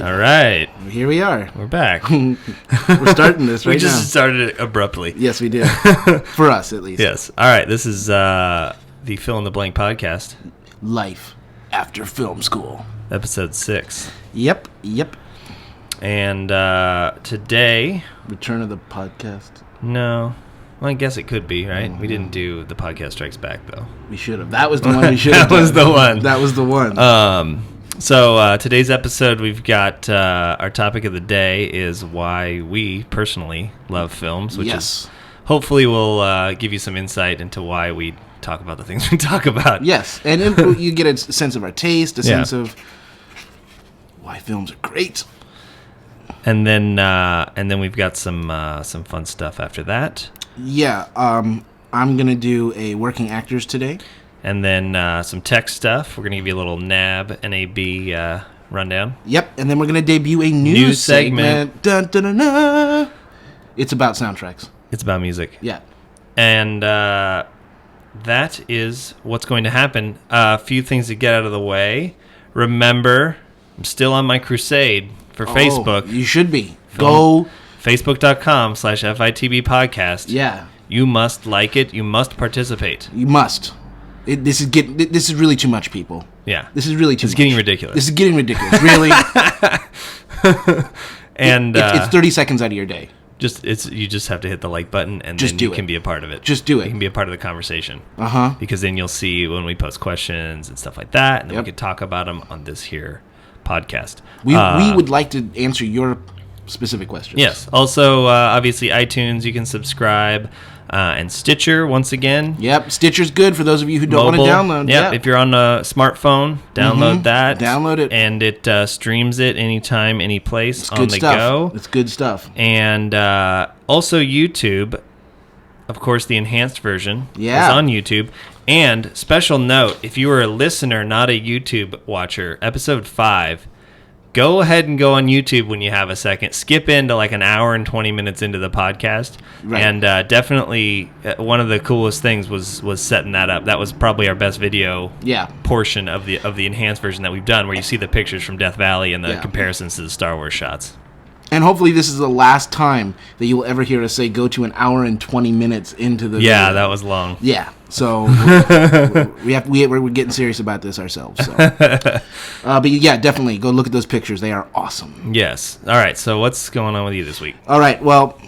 right. All right. Here we are. We're back. We're starting this right now. We just started it abruptly. Yes, we did. For us, at least. Yes. All right. This is the Fill in the Blank podcast. Life after film school. Episode 6. Yep. And today... Return of the podcast. No. Well, I guess it could be, right? We didn't do the podcast strikes back, though. We should have. That was the one we should have. That was the one. That was the one. So today's episode, we've got our topic of the day is why we personally love films, which is hopefully will give you some insight into why we talk about the things we talk about. Yes, and you get a sense of our taste, a sense of why films are great. And then we've got some fun stuff after that. Yeah, I'm gonna do a working actors today. And then some tech stuff. We're going to give you a little NAB rundown. Yep, and then we're going to debut a new segment. Dun, dun, dun, dun. It's about soundtracks. It's about music. Yeah. And that is what's going to happen. A few things to get out of the way. Remember, I'm still on my crusade for Facebook. You should be. Go. Facebook.com/FITB Podcast. Yeah. You must like it. You must participate. You must. This is really too much, people. Yeah. This is really too much. It's getting ridiculous. This is getting ridiculous. Really? And it's 30 seconds out of your day. You just have to hit the like button, and then you can be a part of it. Just do it. You can be a part of the conversation. Uh-huh. Because then you'll see when we post questions and stuff like that, and then we can talk about them on this here podcast. We would like to answer your specific questions. Yes. Also, obviously, iTunes, you can subscribe. And Stitcher, once again. Yep, Stitcher's good for those of you who don't want to download. Yep, if you're on a smartphone, download that. Download it. And it streams it anytime, any place on the go. It's good stuff. And also YouTube, of course, the enhanced version is on YouTube. And special note, if you are a listener, not a YouTube watcher, episode 5, go ahead and go on YouTube when you have a second. Skip into like an hour and 20 minutes into the podcast. Right. And definitely one of the coolest things was setting that up. That was probably our best video portion of the enhanced version that we've done, where you see the pictures from Death Valley and the comparisons to the Star Wars shots. And hopefully this is the last time that you'll ever hear us say go to an hour and 20 minutes into the video. That was long. Yeah. So we're getting serious about this ourselves. So. But yeah, definitely go look at those pictures. They are awesome. Yes. All right. So what's going on with you this week? All right. Well,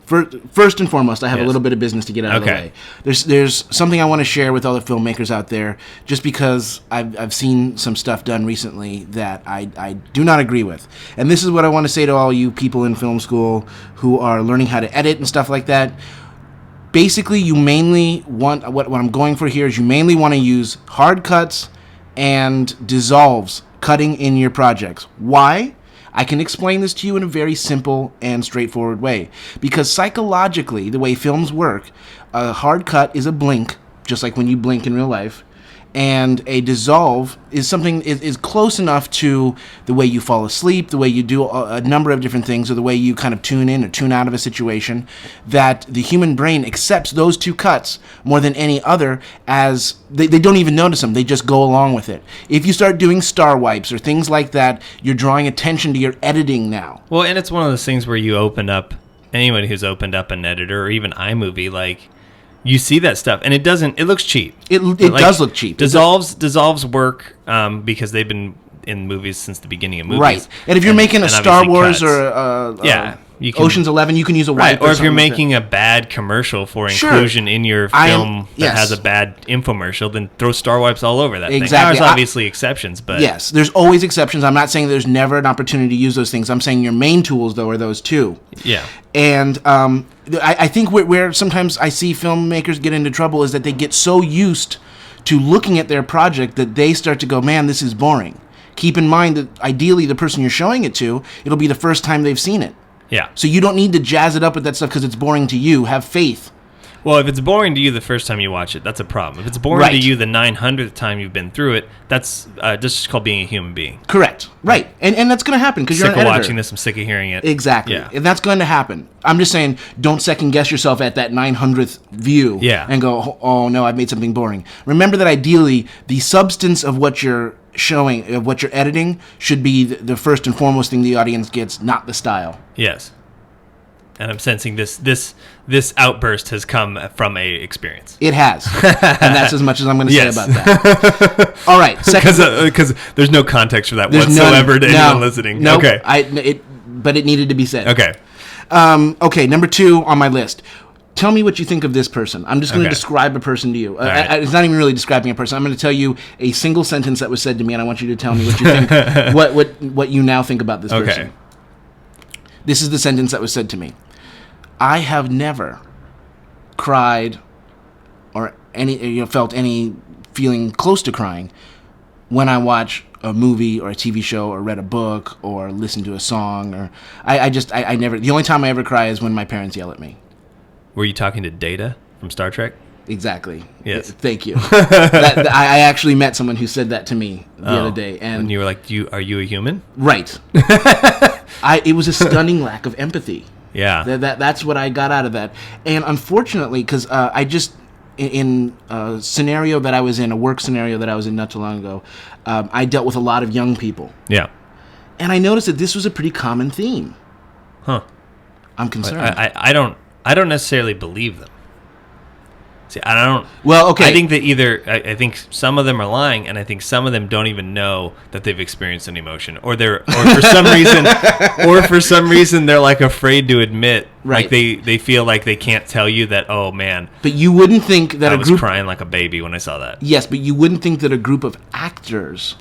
first and foremost, I have a little bit of business to get out of the way. There's something I want to share with all the filmmakers out there, just because I've seen some stuff done recently that I do not agree with. And this is what I want to say to all you people in film school who are learning how to edit and stuff like that. Basically, you mainly want, what I'm going for here is you mainly want to use hard cuts and dissolves cutting in your projects. Why? I can explain this to you in a very simple and straightforward way. Because psychologically, the way films work, a hard cut is a blink, just like when you blink in real life. And a dissolve is something is close enough to the way you fall asleep, the way you do a number of different things, or the way you kind of tune in or tune out of a situation, that the human brain accepts those two cuts more than any other, as they don't even notice them. They just go along with it. If you start doing star wipes or things like that, you're drawing attention to your editing now. Well, and it's one of those things where you open up, anybody who's opened up an editor or even iMovie, like, you see that stuff, and it looks cheap. It does look cheap. Dissolves work because they've been in movies since the beginning of movies. Right. And if you're making a Star Wars or Ocean's 11, you can use a wipe. Or if you're making a bad commercial for inclusion in your film that has a bad infomercial, then throw star wipes all over that thing. There's obviously exceptions, but... Yes, there's always exceptions. I'm not saying there's never an opportunity to use those things. I'm saying your main tools, though, are those two. Yeah. And I think where sometimes I see filmmakers get into trouble is that they get so used to looking at their project that they start to go, man, this is boring. Keep in mind that ideally the person you're showing it to, it'll be the first time they've seen it. Yeah. So you don't need to jazz it up with that stuff because it's boring to you. Have faith. Well, if it's boring to you the first time you watch it, that's a problem. If it's boring to you the 900th time you've been through it, that's just called being a human being. Correct. Right. And that's going to happen because you're an editor. Sick of watching this. I'm sick of hearing it. Exactly. Yeah. And that's going to happen. I'm just saying, don't second guess yourself at that 900th view and go, oh, no, I've made something boring. Remember that ideally, the substance of what you're showing, of what you're editing, should be the first and foremost thing the audience gets, not the style. Yes. And I'm sensing this outburst has come from a experience. It has, and that's as much as I'm going to say about that. All right, because there's no context for that whatsoever to anyone listening. No, okay, but it needed to be said. Okay, okay. Number 2 on my list. Tell me what you think of this person. I'm just going to describe a person to you. Right. It's not even really describing a person. I'm going to tell you a single sentence that was said to me, and I want you to tell me what you think. what you now think about this person. This is the sentence that was said to me. I have never cried or felt any feeling close to crying when I watch a movie or a TV show or read a book or listened to a song. Or I never. The only time I ever cry is when my parents yell at me. Were you talking to Data from Star Trek? Exactly. Yes. Thank you. I actually met someone who said that to me the other day, and you were like, "Are you a human?" Right. It was a stunning lack of empathy. Yeah. That's what I got out of that. And unfortunately, because I just, in a scenario that I was in, a work scenario that I was in not too long ago, I dealt with a lot of young people. Yeah. And I noticed that this was a pretty common theme. Huh. I'm concerned. I don't necessarily believe them. See, I don't. Well, okay. I think that I think some of them are lying, and I think some of them don't even know that they've experienced an emotion, or for some reason, they're like afraid to admit, like they feel like they can't tell you that. Oh man! But you wouldn't think that I was crying like a baby when I saw that. Yes, but you wouldn't think that a group of actors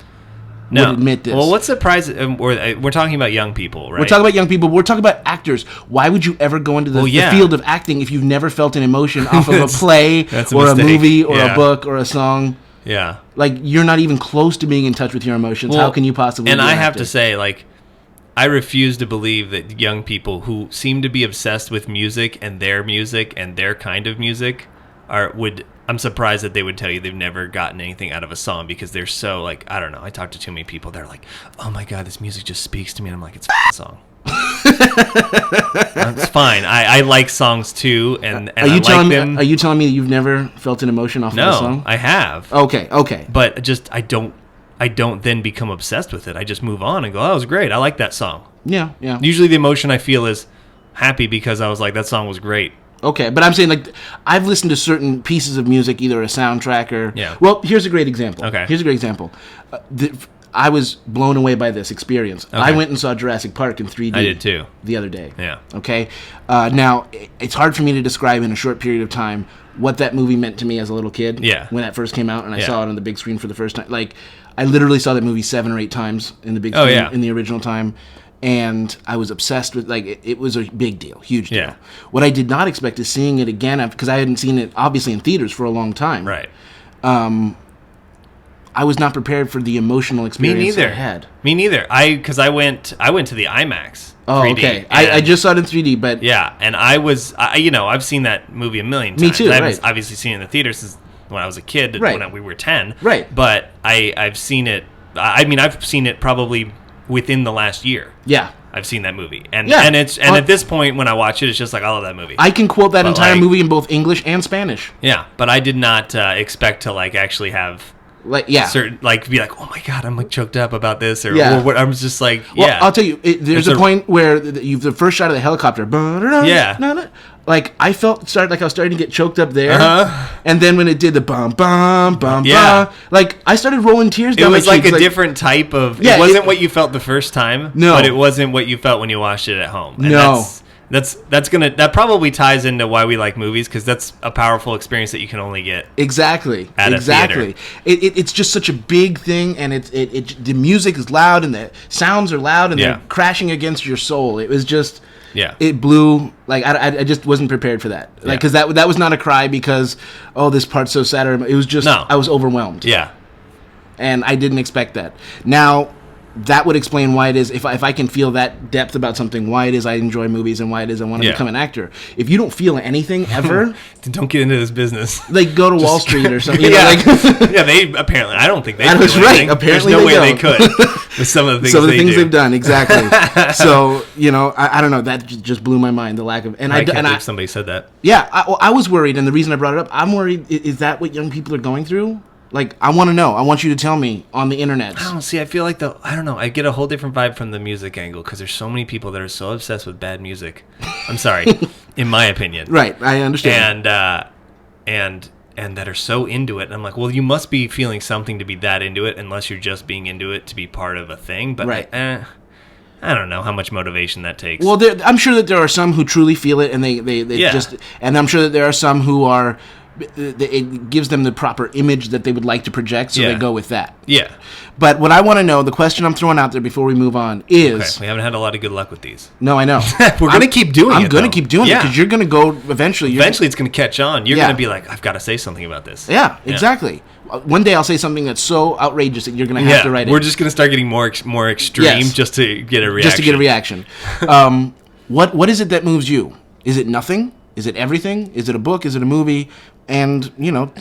would admit this. Well, what's the prize? We're talking about young people, right? We're talking about young people. We're talking about actors. Why would you ever go into the field of acting if you've never felt an emotion off of a play or a movie or a book or a song? Yeah. Like, you're not even close to being in touch with your emotions. How can you possibly And be I active? have to say, like, I refuse to believe that young people who seem to be obsessed with music and their kind of music I'm surprised that they would tell you they've never gotten anything out of a song because they're so, like, I don't know. I talk to too many people. They're like, oh my God, this music just speaks to me. And I'm like, it's a song. It's fine. I like songs too, and I like them. Are you telling me that you've never felt an emotion off of a song? No, I have. Okay. But just, I don't then become obsessed with it. I just move on and go, oh, it was great. I like that song. Yeah. Usually the emotion I feel is happy because I was like, that song was great. Okay, but I'm saying, like, I've listened to certain pieces of music, either a soundtrack or... Yeah. Well, here's a great example. Okay. Here's a great example. I was blown away by this experience. Okay. I went and saw Jurassic Park in 3D. I did too. The other day. Yeah. Okay? Now, it's hard for me to describe in a short period of time what that movie meant to me as a little kid. Yeah. When that first came out and I saw it on the big screen for the first time. Like, I literally saw that movie 7 or 8 times in the big screen in the original time. And I was obsessed with, like, it was a big deal, huge deal. Yeah. What I did not expect is seeing it again, because I hadn't seen it, obviously, in theaters for a long time. Right. I was not prepared for the emotional experience I had. Me neither. Because I went to the IMAX. Oh, 3D, okay. I just saw it in 3D, but... Yeah, and I've seen that movie a million times. Me too, I haven't obviously seen it in the theater since when I was a kid, when we were 10. Right. But I've seen it, I've seen it probably... within the last year. Yeah. I've seen that movie. And at this point when I watch it, it's just like, I love that movie. I can quote that entire movie in both English and Spanish. Yeah, but I did not expect to, like, actually have certain, like, be like, oh my God, I'm, like, choked up about this, or what. I'm just like, I'll tell you, there's a point where the first shot of the helicopter, like, I felt like I was starting to get choked up there, and then when it did the bum bum bum bum, like, I started rolling tears down my cheeks. It was like a different type of. It wasn't what you felt the first time. No, but it wasn't what you felt when you watched it at home. And no. That probably ties into why we like movies, because that's a powerful experience that you can only get at a theater. It's just such a big thing, and the music is loud and the sounds are loud and they're crashing against your soul. It was just it blew, like, I just wasn't prepared for that, like, because that was not a cry because this part's so sad. It was just I was overwhelmed. Yeah, and I didn't expect that. Now, that would explain why it is, if I can feel that depth about something, why it is I enjoy movies and why it is I want to become an actor. If you don't feel anything ever... Don't get into this business. Like, go to Wall Street or something. Yeah, they apparently... I don't think they do anything. Apparently There's no way don't. they could with some of the things they've done, exactly. So, I don't know. That just blew my mind, the lack of... I can't believe somebody said that. Yeah, I was worried, and the reason I brought it up, I'm worried, is that what young people are going through? Like, I want to know. I want you to tell me on the internet. I don't see. I feel like I don't know. I get a whole different vibe from the music angle because there's so many people that are so obsessed with bad music. I'm sorry, in my opinion. Right, I understand. And that are so into it. And I'm like, well, you must be feeling something to be that into it, unless you're just being into it to be part of a thing. But right. I don't know how much motivation that takes. Well, I'm sure that there are some who truly feel it, and they just, and I'm sure that there are some who are. It gives them the proper image that they would like to project, so they go with that. Yeah. But what I want to know, the question I'm throwing out there before we move on is... Okay, we haven't had a lot of good luck with these. No, I know. We're going to keep doing it, I'm going to keep doing it, because you're going to go eventually... Eventually it's going to catch on. You're going to be like, I've got to say something about this. Yeah, exactly. One day I'll say something that's so outrageous that you're going to have to write it. We're just going to start getting more extreme just to get a reaction. What is it that moves you? Is it nothing? Is it everything? Is it a book? Is it a movie? And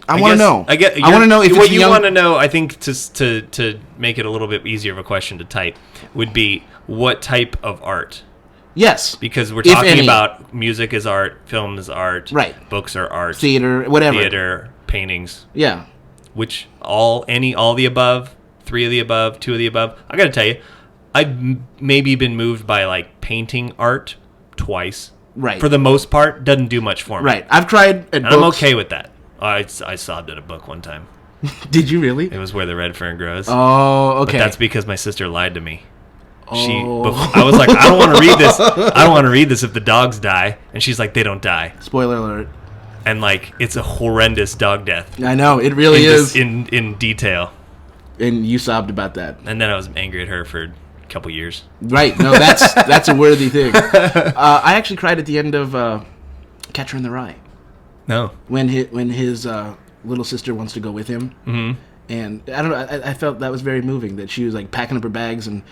I want to know. I want to know if what you want to know. I think to make it a little bit easier of a question to type would be what type of art. Yes, because we're talking about music is art, film is art, right? Books are art, theater, whatever, theater, paintings. Yeah, which all the above, 3 of the above, 2 of the above. I got to tell you, I've maybe been moved by like painting art twice. Right. For the most part, doesn't do much for me. Right. I've tried at books. I'm okay with that. I sobbed at a book one time. Did you really? It was Where the Red Fern Grows. Oh, okay. But that's because my sister lied to me. I was like, I don't want to read this. I don't want to read this if the dogs die. And she's like, they don't die. Spoiler alert. And like, it's a horrendous dog death. I know. It really is. In detail. And you sobbed about that. And then I was angry at her for couple years. Right. No, that's a worthy thing. I actually cried at the end of Catcher in the Rye. No. When his little sister wants to go with him. Mm-hmm. And I don't know, I felt that was very moving, that she was like packing up her bags and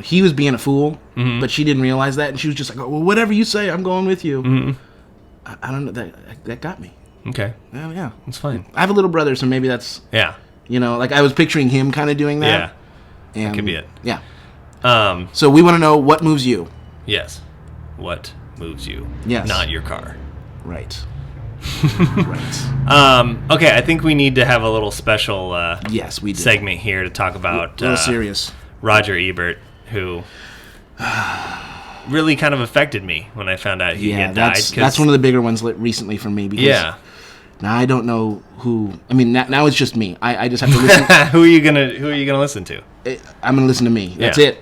he was being a fool, but she didn't realize that, and she was just like, oh, well, whatever you say, I'm going with you. Mm-hmm. I don't know, that got me. Okay. Yeah. That's fine. I have a little brother, so maybe that's like I was picturing him kind of doing that. Yeah. And that could be it. Yeah. So we want to know what moves you. Yes. What moves you? Yes. Not your car. Right. Right. Okay, I think we need to have a little special yes, we do. Segment here to talk about a little serious. Roger Ebert, who really kind of affected me when I found out he had died. That's one of the bigger ones recently for me, because now I don't know who. I mean, now it's just me. I just have to listen. Who are you gonna listen to? I'm gonna listen to me. That's it.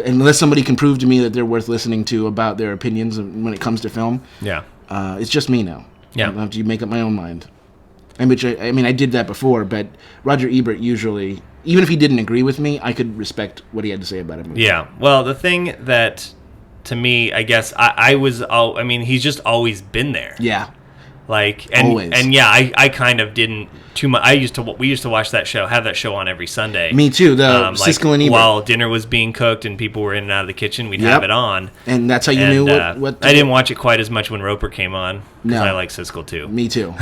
Unless somebody can prove to me that they're worth listening to about their opinions when it comes to film. Yeah. It's just me now. Yeah. I have to make up my own mind. I did that before, but Roger Ebert usually, even if he didn't agree with me, I could respect what he had to say about it. Yeah. Well, the thing that, to me, I guess he's just always been there. Yeah. Like, always. And yeah, I kind of didn't too much. We used to watch that show, have that show on every Sunday. Me too. The Siskel and Ebert. While dinner was being cooked and people were in and out of the kitchen, we'd have it on. And that's how you knew what I didn't watch it quite as much when Roper came on, because I like Siskel too. Me too.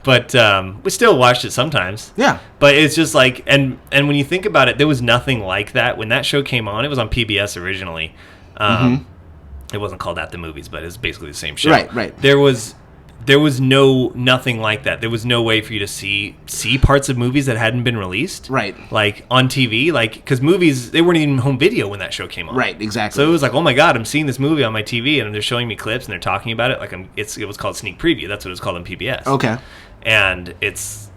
But we still watched it sometimes. Yeah. But it's just like, and when you think about it, there was nothing like that when that show came on. It was on PBS originally. It wasn't called At the Movies, but it was basically the same show. Right. There was nothing like that. There was no way for you to see parts of movies that hadn't been released. Right. Like on TV, because movies, they weren't even home video when that show came on. Right, exactly. So it was like, oh my God, I'm seeing this movie on my TV and they're showing me clips and they're talking about it. It was called sneak preview. That's what it was called on PBS. Okay. And it's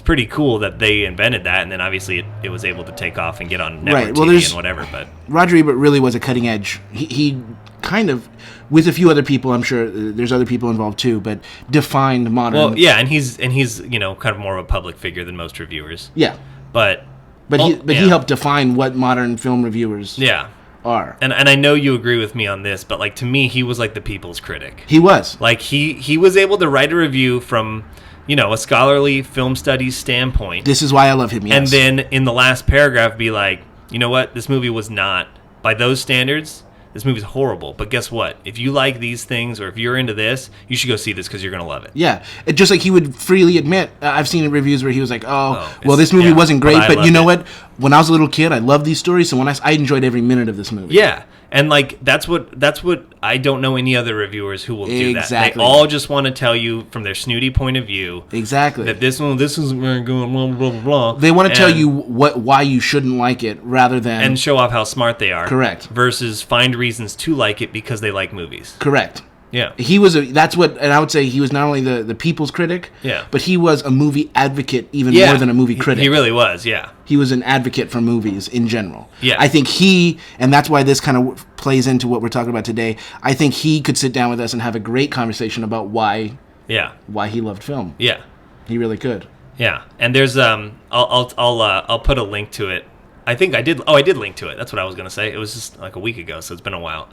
pretty cool that they invented that, and then obviously it was able to take off and get on network TV and whatever. But Roger Ebert really was a cutting edge. He kind of, with a few other people, I'm sure there's other people involved too, but defined modern. Well, yeah, and he's kind of more of a public figure than most reviewers. Yeah, but he helped define what modern film reviewers are. And I know you agree with me on this, but to me, he was like the people's critic. He was he was able to write a review from a scholarly film studies standpoint. This is why I love him, yes. And then in the last paragraph be like, you know what? This movie was not, by those standards, this movie's horrible. But guess what? If you like these things or if you're into this, you should go see this because you're going to love it. Yeah. Just like he would freely admit, I've seen reviews where he was like, this movie wasn't great, but you know what? When I was a little kid, I loved these stories, so when I enjoyed every minute of this movie. Yeah. And like that's what I don't know any other reviewers who will do that. Exactly. They all just want to tell you from their snooty point of view. Exactly. That this isn't very good, blah blah blah blah. They want to tell you why you shouldn't like it rather than and show off how smart they are. Correct. Versus find reasons to like it because they like movies. Correct. Yeah. And I would say he was not only the people's critic, but he was a movie advocate even more than a movie critic. He really was, yeah. He was an advocate for movies in general. Yeah. I think and that's why this kind of plays into what we're talking about today. I think he could sit down with us and have a great conversation about why he loved film. Yeah. He really could. Yeah. And there's I'll put a link to it. I think I did. Oh, I did link to it. That's what I was going to say. It was just like a week ago, so it's been a while.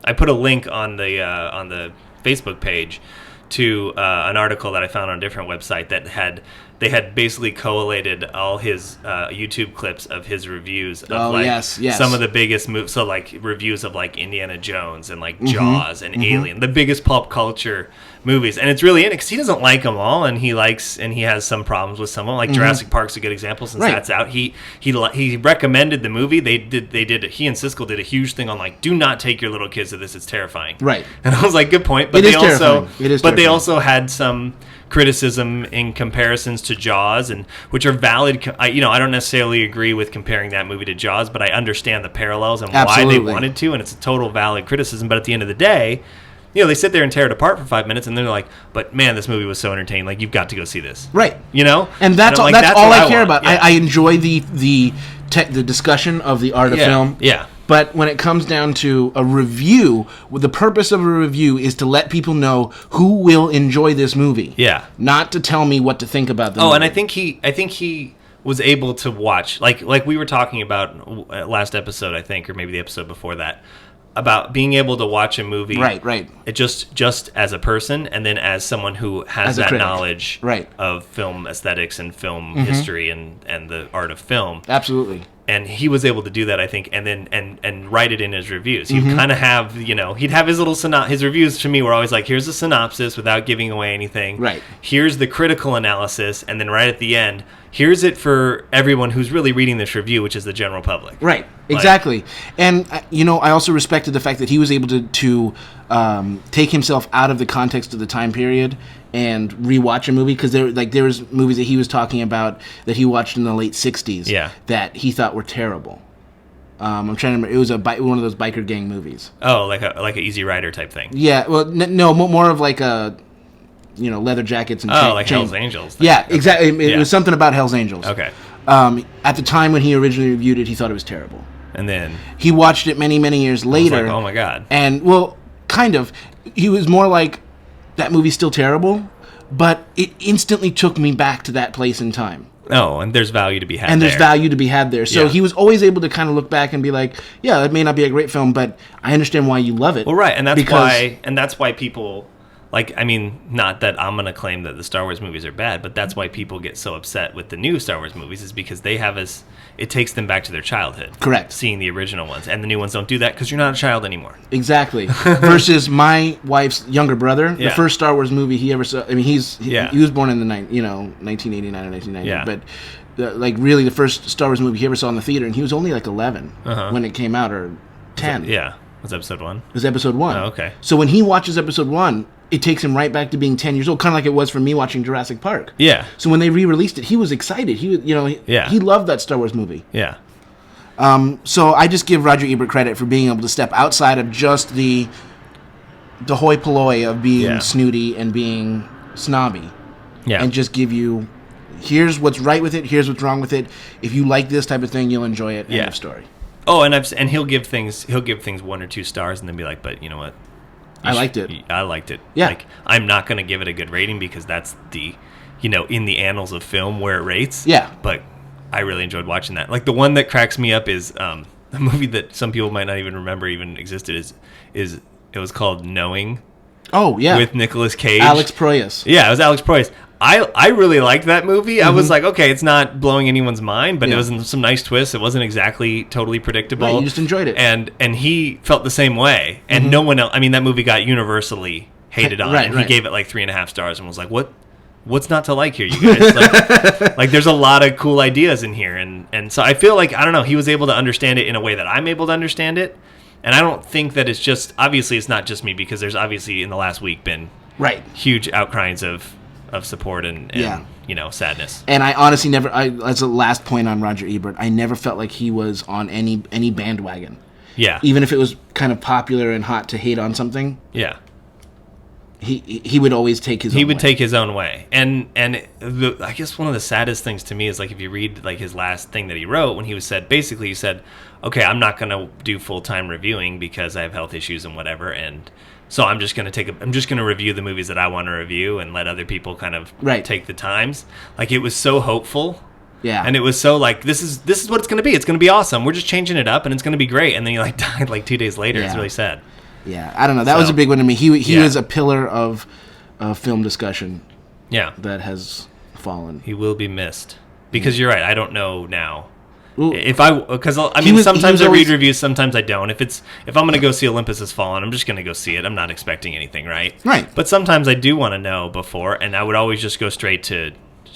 I put a link on the Facebook page to an article that I found on a different website that had basically collated all his YouTube clips of his reviews of some of the biggest movies. So like reviews of like Indiana Jones and like Jaws and Alien, the biggest pop culture movies. And it's really in it because he doesn't like them all, and he has some problems with some of them. Like Jurassic Park's a good example since that's out. He recommended the movie. He and Siskel did a huge thing on like, do not take your little kids to this. It's terrifying. Right. And I was like, good point. But they also had some criticism in comparisons to Jaws, and which are valid. I don't necessarily agree with comparing that movie to Jaws, but I understand the parallels and why they wanted to, and it's a total valid criticism. But at the end of the day, they sit there and tear it apart for 5 minutes, and they're like, "But man, this movie was so entertaining! Like, you've got to go see this." Right. And that's all I care about. Yeah. I enjoy the discussion of the art of film. Yeah. But when it comes down to a review, the purpose of a review is to let people know who will enjoy this movie. Yeah. Not to tell me what to think about the movie. And I think he was able to watch, like we were talking about last episode, I think, or maybe the episode before that, about being able to watch a movie. Right. It just as a person, and then as someone who has that knowledge of film aesthetics and film history and the art of film. Absolutely. And he was able to do that, I think, and then and write it in his reviews. He'd kind of have, he'd have his little his reviews to me were always like, here's a synopsis without giving away anything. Right. Here's the critical analysis, and then right at the end, here's it for everyone who's really reading this review, which is the general public. Right. Exactly. And I also respected the fact that he was able to take himself out of the context of the time period and rewatch a movie, because there was movies that he was talking about that he watched in the late 60s that he thought were terrible. I'm trying to remember. It was one of those biker gang movies. Oh, like a Easy Rider type thing. Yeah. Well, no, more of like a leather jackets and Hell's Angels thing. Yeah, exactly. It was something about Hell's Angels. Okay. At the time when he originally reviewed it, he thought it was terrible. And then he watched it many, many years later. Like, oh my god. And kind of. He was more like, that movie's still terrible, but it instantly took me back to that place in time. Oh, and there's value to be had there. And there's value to be had there. So he was always able to kind of look back and be like, yeah, it may not be a great film, but I understand why you love it. Well, right, and that's why people, not that I'm going to claim that the Star Wars movies are bad, but that's why people get so upset with the new Star Wars movies, is because they have it takes them back to their childhood. Correct. Seeing the original ones. And the new ones don't do that because you're not a child anymore. Exactly. Versus my wife's younger brother, the first Star Wars movie he ever saw, he was born in the 1989 or 1990. Yeah. But really the first Star Wars movie he ever saw in the theater, and he was only like 11 when it came out, or 10. It was episode 1? It was episode 1. Oh, okay. So when he watches episode 1, it takes him right back to being 10 years old, kind of like it was for me watching Jurassic Park. Yeah. So when they re-released it, he was excited. He loved that Star Wars movie. Yeah. So I just give Roger Ebert credit for being able to step outside of just the hoi polloi of being snooty and being snobby. Yeah. And just give you, here's what's right with it, here's what's wrong with it. If you like this type of thing, you'll enjoy it. End of story. Oh, and he'll give things 1 or 2 stars and then be like, but you know what? I liked it. Yeah. Like, I'm not going to give it a good rating because that's the, in the annals of film where it rates. Yeah. But I really enjoyed watching that. Like, the one that cracks me up is a movie that some people might not even remember even existed is it was called Knowing. Oh, yeah. With Nicolas Cage. Alex Proyas. Yeah, it was Alex Proyas. I really liked that movie. I was like, okay, it's not blowing anyone's mind, but it was some nice twists. It wasn't exactly totally predictable. Right, you just enjoyed it. And he felt the same way. And no one else, I mean, that movie got universally hated on. And he gave it like 3.5 stars and was like, what's not to like here, you guys? Like there's a lot of cool ideas in here. And so I feel like, I don't know, he was able to understand it in a way that I'm able to understand it. And I don't think that it's just, obviously it's not just me, because there's obviously in the last week been huge outcries of support and sadness. And I honestly never, as a last point on Roger Ebert, I never felt like he was on any bandwagon. Yeah. Even if it was kind of popular and hot to hate on something. Yeah. He would always take his own way. He would take his own way. And I guess one of the saddest things to me is, like, if you read like his last thing that he wrote, when he said, okay, I'm not going to do full-time reviewing because I have health issues and whatever, and so I'm just going to review the movies that I want to review and let other people kind of take the times. Like, it was so hopeful. Yeah. And it was so like, this is what it's going to be. It's going to be awesome. We're just changing it up and it's going to be great. And then he like died like 2 days later. Yeah. It's really sad. Yeah. I don't know. That was a big one to me. He was a pillar of film discussion. Yeah. That has fallen. He will be missed. Because you're right. I don't know now. Sometimes I read reviews, sometimes I don't. If I'm going to go see Olympus Has Fallen, I'm just going to go see it. I'm not expecting anything, right? Right. But sometimes I do want to know before, and I would always just go straight to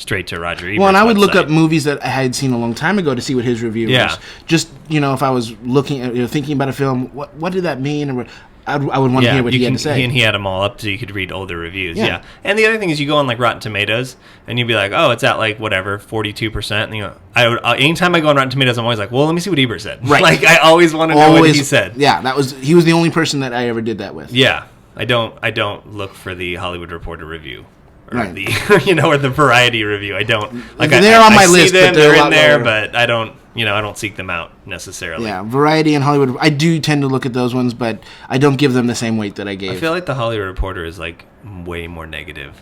Roger Ebert. Well, and I would look up movies that I had seen a long time ago to see what his review was. Just, if I was looking at, thinking about a film, what did that mean? Or I would want to hear what he had to say. And he had them all up so you could read older reviews. Yeah. And the other thing is, you go on like Rotten Tomatoes and you'd be like, oh, it's at like whatever 42%. And anytime I go on Rotten Tomatoes, I'm always like, well, let me see what Ebert said. Right. Like, I always want to know what he said. Yeah, he was the only person that I ever did that with. Yeah. I don't look for the Hollywood Reporter review. Or the or the Variety review. I don't like. They're on my list, but they're in there, but I don't seek them out necessarily. Yeah, Variety and Hollywood. I do tend to look at those ones, but I don't give them the same weight that I gave. I feel like the Hollywood Reporter is like way more negative.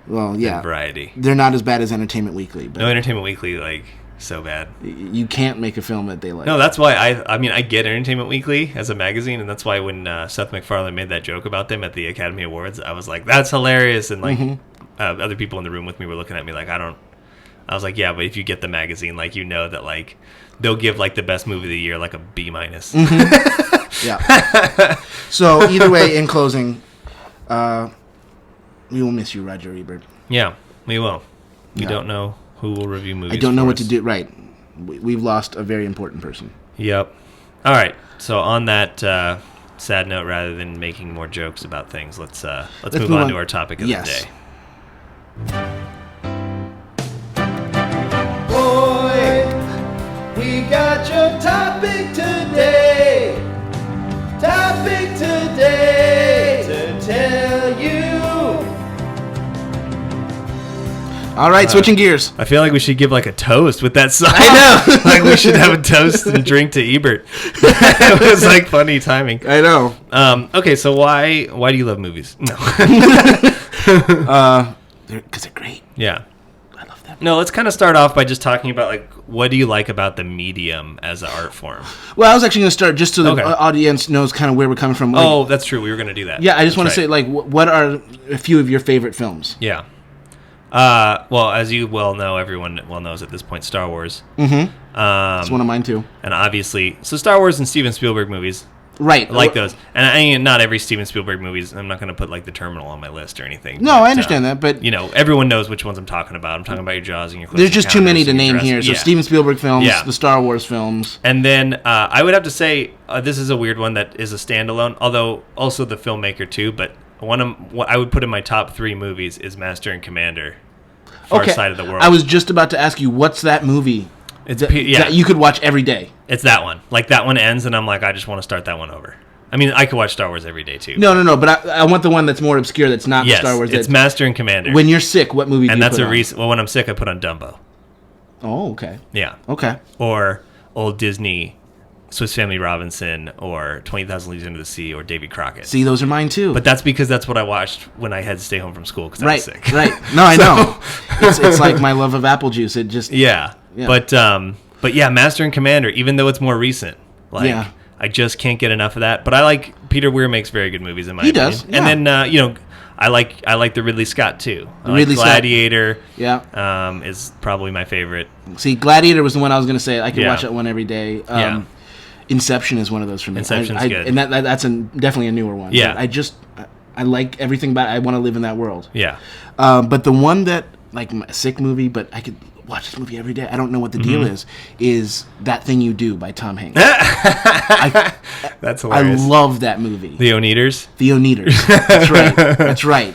Well, yeah, than Variety. They're not as bad as Entertainment Weekly. But no, Entertainment Weekly like so bad. You can't make a film that they like. No, that's why I get Entertainment Weekly as a magazine, and that's why when Seth MacFarlane made that joke about them at the Academy Awards, I was like, that's hilarious, and like. Other people in the room with me were looking at me like, I was like, yeah, but if you get the magazine, like, that like they'll give like the best movie of the year like a B-. Mm-hmm. Yeah. So either way, in closing, we will miss you, Roger Ebert. Yeah, we will. We don't know who will review movies. I don't know what to do. Right. We've lost a very important person. Yep. All right. So on that sad note, rather than making more jokes about things, let's move on to our topic of the day. Boy, we got your topic today to tell you. All right, switching gears. I feel like we should give like a toast with that song. I know. Like we should have a toast and drink to Ebert. It was like funny timing. I know. Okay, so why do you love movies? No. Because they're great. Yeah. I love them. No, let's kind of start off by just talking about, like, what do you like about the medium as an art form? Well, I was actually going to start just so the audience knows kind of where we're coming from. Like, that's true. We were going to do that. Yeah, I just want to say, like, what are a few of your favorite films? Yeah. Well, as you well know, everyone well knows at this point, Star Wars. Mm-hmm. It's one of mine, too. And obviously, so Star Wars and Steven Spielberg movies. Right. I like those. And I mean, not every Steven Spielberg movies. I'm not going to put like The Terminal on my list or anything. No, I understand that, but everyone knows which ones I'm talking about. I'm talking about your Jaws and your Close There's just too many to name here. So Steven Spielberg films, the Star Wars films. And then I would have to say this is a weird one that is a standalone, although also the filmmaker too, but what I would put in my top 3 movies is Master and Commander. Far Side of the World. I was just about to ask you, what's that movie? That you could watch every day. It's that one. Like, that one ends, and I'm like, I just want to start that one over. I mean, I could watch Star Wars every day, too. No, but I want the one that's more obscure, that's not Star Wars. It's Master and Commander. When you're sick, what movie do you put on? And that's a reason. Well, when I'm sick, I put on Dumbo. Oh, okay. Yeah. Okay. Or old Disney, Swiss Family Robinson, or 20,000 Leagues Under the Sea, or Davy Crockett. See, those are mine, too. But that's because that's what I watched when I had to stay home from school because I was sick. Right. No, I know. It's like my love of apple juice. It just... Yeah. But yeah, Master and Commander, even though it's more recent, I just can't get enough of that. But I like Peter Weir makes very good movies in my opinion. He does. Yeah. And then I like the Ridley Scott too. Ridley Gladiator. Scott. Yeah. Is probably my favorite. See, Gladiator was the one I was going to say. I could watch that one every day. Inception is one of those for me. Inception's good. And that's definitely a newer one. Yeah. I like everything about it. I want to live in that world. Yeah. But the one that, like, a sick movie, but I could watch this movie every day. I don't know what the deal is That Thing You Do by Tom Hanks. That's hilarious. I love that movie. The Oneders? The Oneders. That's right. That's right.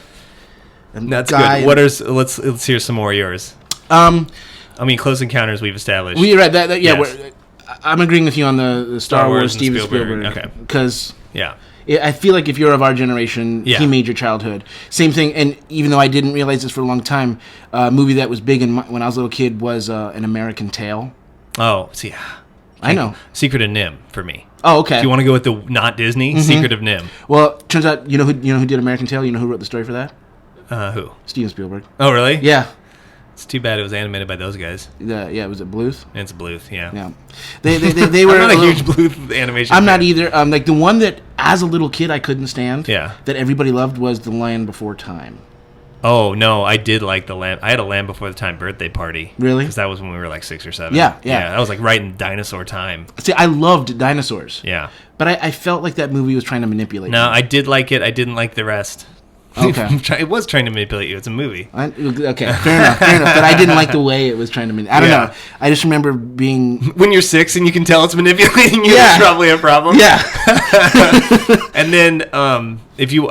And that's good. Let's hear some more of yours. I mean, Close Encounters we've established. Right. Yes. I'm agreeing with you on the Star Wars Steven Spielberg. Okay. Because I feel like if you're of our generation, he made your childhood. Same thing, and even though I didn't realize this for a long time, a movie that was big when I was a little kid was An American Tail. Oh, see, I know. Secret of Nim for me. Oh, okay. If you want to go with the not Disney, Secret of Nim. Well, turns out you know who did American Tail. You know who wrote the story for that? Who? Steven Spielberg. Oh, really? Yeah. It's too bad it was animated by those guys. Was it Bluth? It's Bluth, yeah. Yeah. They were I'm not a huge Bluth animation I'm fan. not either. Like the one that as a little kid I couldn't stand. Yeah. That everybody loved was The Land Before Time. Oh, no, I did like the Land. I had a Land Before the Time birthday party. Really? Because that was when we were like 6 or 7. Yeah. That was like right in dinosaur time. See, I loved dinosaurs. Yeah. But I felt like that movie was trying to manipulate me. I did like it. I didn't like the rest. Okay. It was trying to manipulate you. It's a movie. Okay, fair enough. But I didn't like the way it was trying to manipulate. I don't know. I just remember being... When you're 6 and you can tell it's manipulating you, it's probably a problem. Yeah. And then if you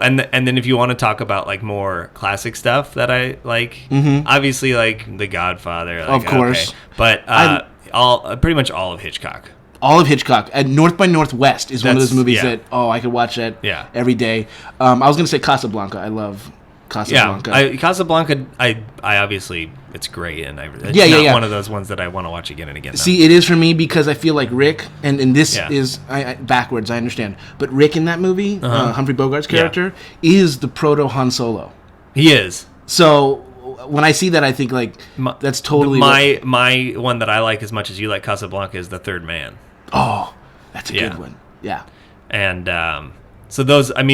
want to talk about like more classic stuff that I like, obviously like The Godfather. Like, of course. Okay. But pretty much all of Hitchcock. All of Hitchcock. North by Northwest is one of those movies that I could watch that every day. I was going to say Casablanca. I love Casablanca. Yeah, Casablanca. I obviously it's great, and it's not one of those ones that I want to watch again and again. See, it is for me because I feel like Rick, and this is backwards. I understand, but Rick in that movie, Humphrey Bogart's character, is the proto Han Solo. He is. So when I see that, I think like that's totally my one that I like as much as you like Casablanca is The Third Man. Oh, that's a good one. Yeah. And so those, come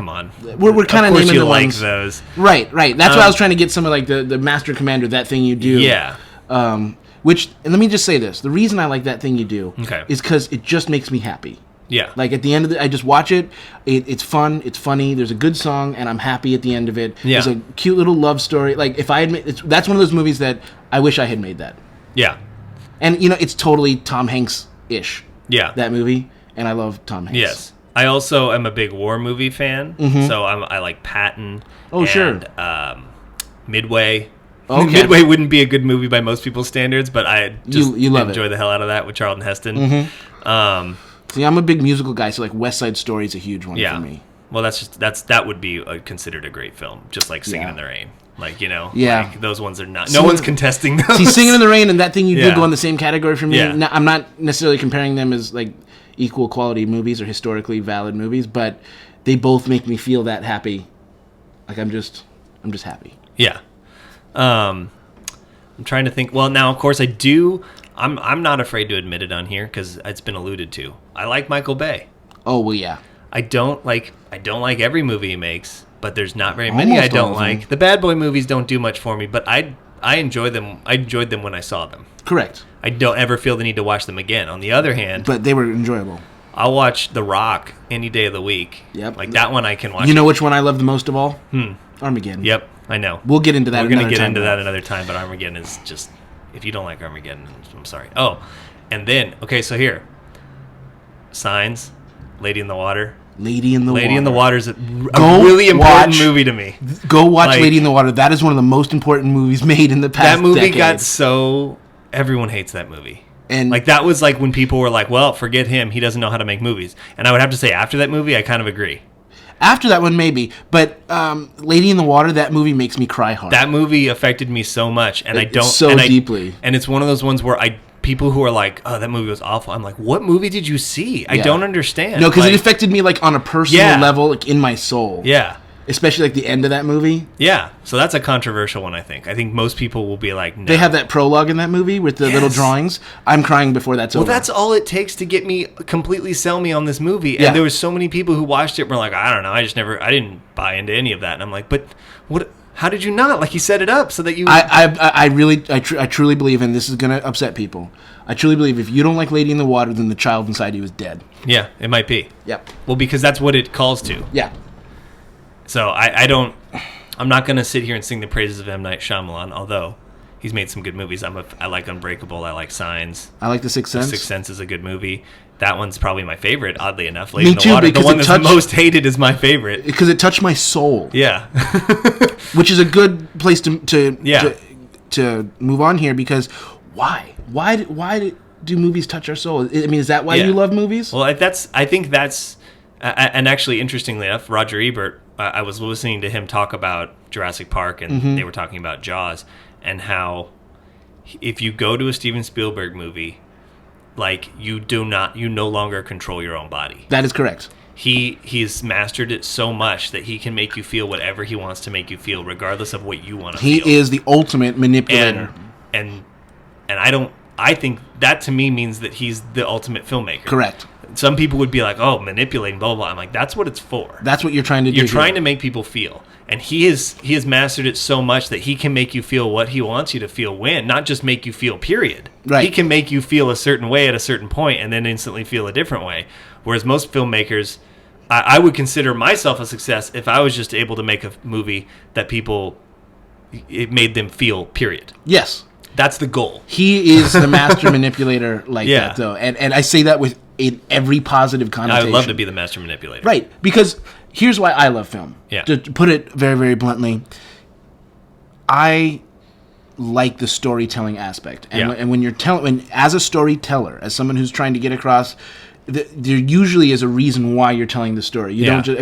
on. We're kind of naming the like ones. Those. Right. That's why I was trying to get some of like the Master Commander, That Thing You Do. Yeah. And let me just say this. The reason I like That Thing You Do is because it just makes me happy. Yeah. Like at the end of it, I just watch it. It's fun. It's funny. There's a good song, and I'm happy at the end of it. Yeah. There's a cute little love story. Like if I had that's one of those movies that I wish I had made that. Yeah. And it's totally Tom Hanks-ish. Yeah. That movie, and I love Tom Hanks. Yes. I also am a big war movie fan, so I like Patton. Oh, sure. Midway. Okay. Midway wouldn't be a good movie by most people's standards, but I just you love enjoy the hell out of that with Charlton Heston. See, I'm a big musical guy, so like West Side Story is a huge one for me. Well, that would be considered a great film, just like Singing in the Rain. Like, like those ones are not. No one's contesting those. See, Singing in the Rain and That Thing You Do go in the same category for me. Yeah. I'm not necessarily comparing them as like equal quality movies or historically valid movies, but they both make me feel that happy. Like I'm just happy. Yeah. I'm trying to think. Well, now of course I do. I'm not afraid to admit it on here because it's been alluded to. I like Michael Bay. Oh well, yeah. I don't like every movie he makes, but there's not very many I don't like. The Bad Boy movies don't do much for me, but I enjoy them. I enjoyed them when I saw them. Correct. I don't ever feel the need to watch them again. On the other hand, but they were enjoyable. I'll watch The Rock any day of the week. Yep. Like that one I can watch. You know which one I love the most of all? Armageddon. Yep, I know. We'll get into that. We're going to get into that another time, but Armageddon is just, if you don't like Armageddon, I'm sorry. Oh, and then, okay, so here. Signs, Lady in the Water. Lady in the Water is a really important movie to me. Go watch Lady in the Water. That is one of the most important movies made in the past That movie decade. got so... Everyone hates that movie. And like that was like when people were like, well, forget him. He doesn't know how to make movies. And I would have to say after that movie, I kind of agree. After that one, maybe. But Lady in the Water, that movie makes me cry hard. That movie affected me so much. And deeply. And it's one of those ones where people who are like, oh, that movie was awful. I'm like, what movie did you see? I don't understand. No, because it affected me like on a personal level, like in my soul. Yeah. Especially like the end of that movie. Yeah, so that's a controversial one, I think. I think most people will be like, no. They have that prologue in that movie with the little drawings. I'm crying before that's over. Well, that's all it takes to get me, completely sell me on this movie. And there was so many people who watched it and were like, I don't know, I didn't buy into any of that. And I'm like, but what? How did you not? Like, he set it up so that you... I truly believe, and this is going to upset people, I truly believe if you don't like Lady in the Water, then the child inside you is dead. Yeah, it might be. Yep. Well, because that's what it calls to. Yeah. So I'm not going to sit here and sing the praises of M. Night Shyamalan, although he's made some good movies. I like Unbreakable. I like Signs. I like The Sixth Sense. The Sixth Sense is a good movie. That one's probably my favorite, oddly enough. Lady in the Water, the one that's the most hated is my favorite. Because it touched my soul. Yeah. Which is a good place to move on here, because why? Why do movies touch our soul? I mean, is that why you love movies? Well, I think that's... and actually, interestingly enough, Roger Ebert, I was listening to him talk about Jurassic Park, and they were talking about Jaws, and how if you go to a Steven Spielberg movie, like, you no longer control your own body. That is correct. He's mastered it so much that he can make you feel whatever he wants to make you feel, regardless of what you want to feel. He is the ultimate manipulator. And I think that to me means that he's the ultimate filmmaker. Correct. Some people would be like, oh, manipulating, blah, blah, blah. I'm like, that's what it's for. That's what you're trying to do. You're trying to make people feel. And he has mastered it so much that he can make you feel what he wants you to feel when, not just make you feel, period. Right. He can make you feel a certain way at a certain point and then instantly feel a different way. Whereas most filmmakers, I would consider myself a success if I was just able to make a movie that it made them feel, period. Yes. That's the goal. He is the master manipulator that, though. And I say that with in every positive connotation. I would love to be the master manipulator. Right. Because here's why I love film. Yeah. To put it very, very bluntly, I like the storytelling aspect. And when as a storyteller, as someone who's trying to get across, there usually is a reason why you're telling the story. You don't just,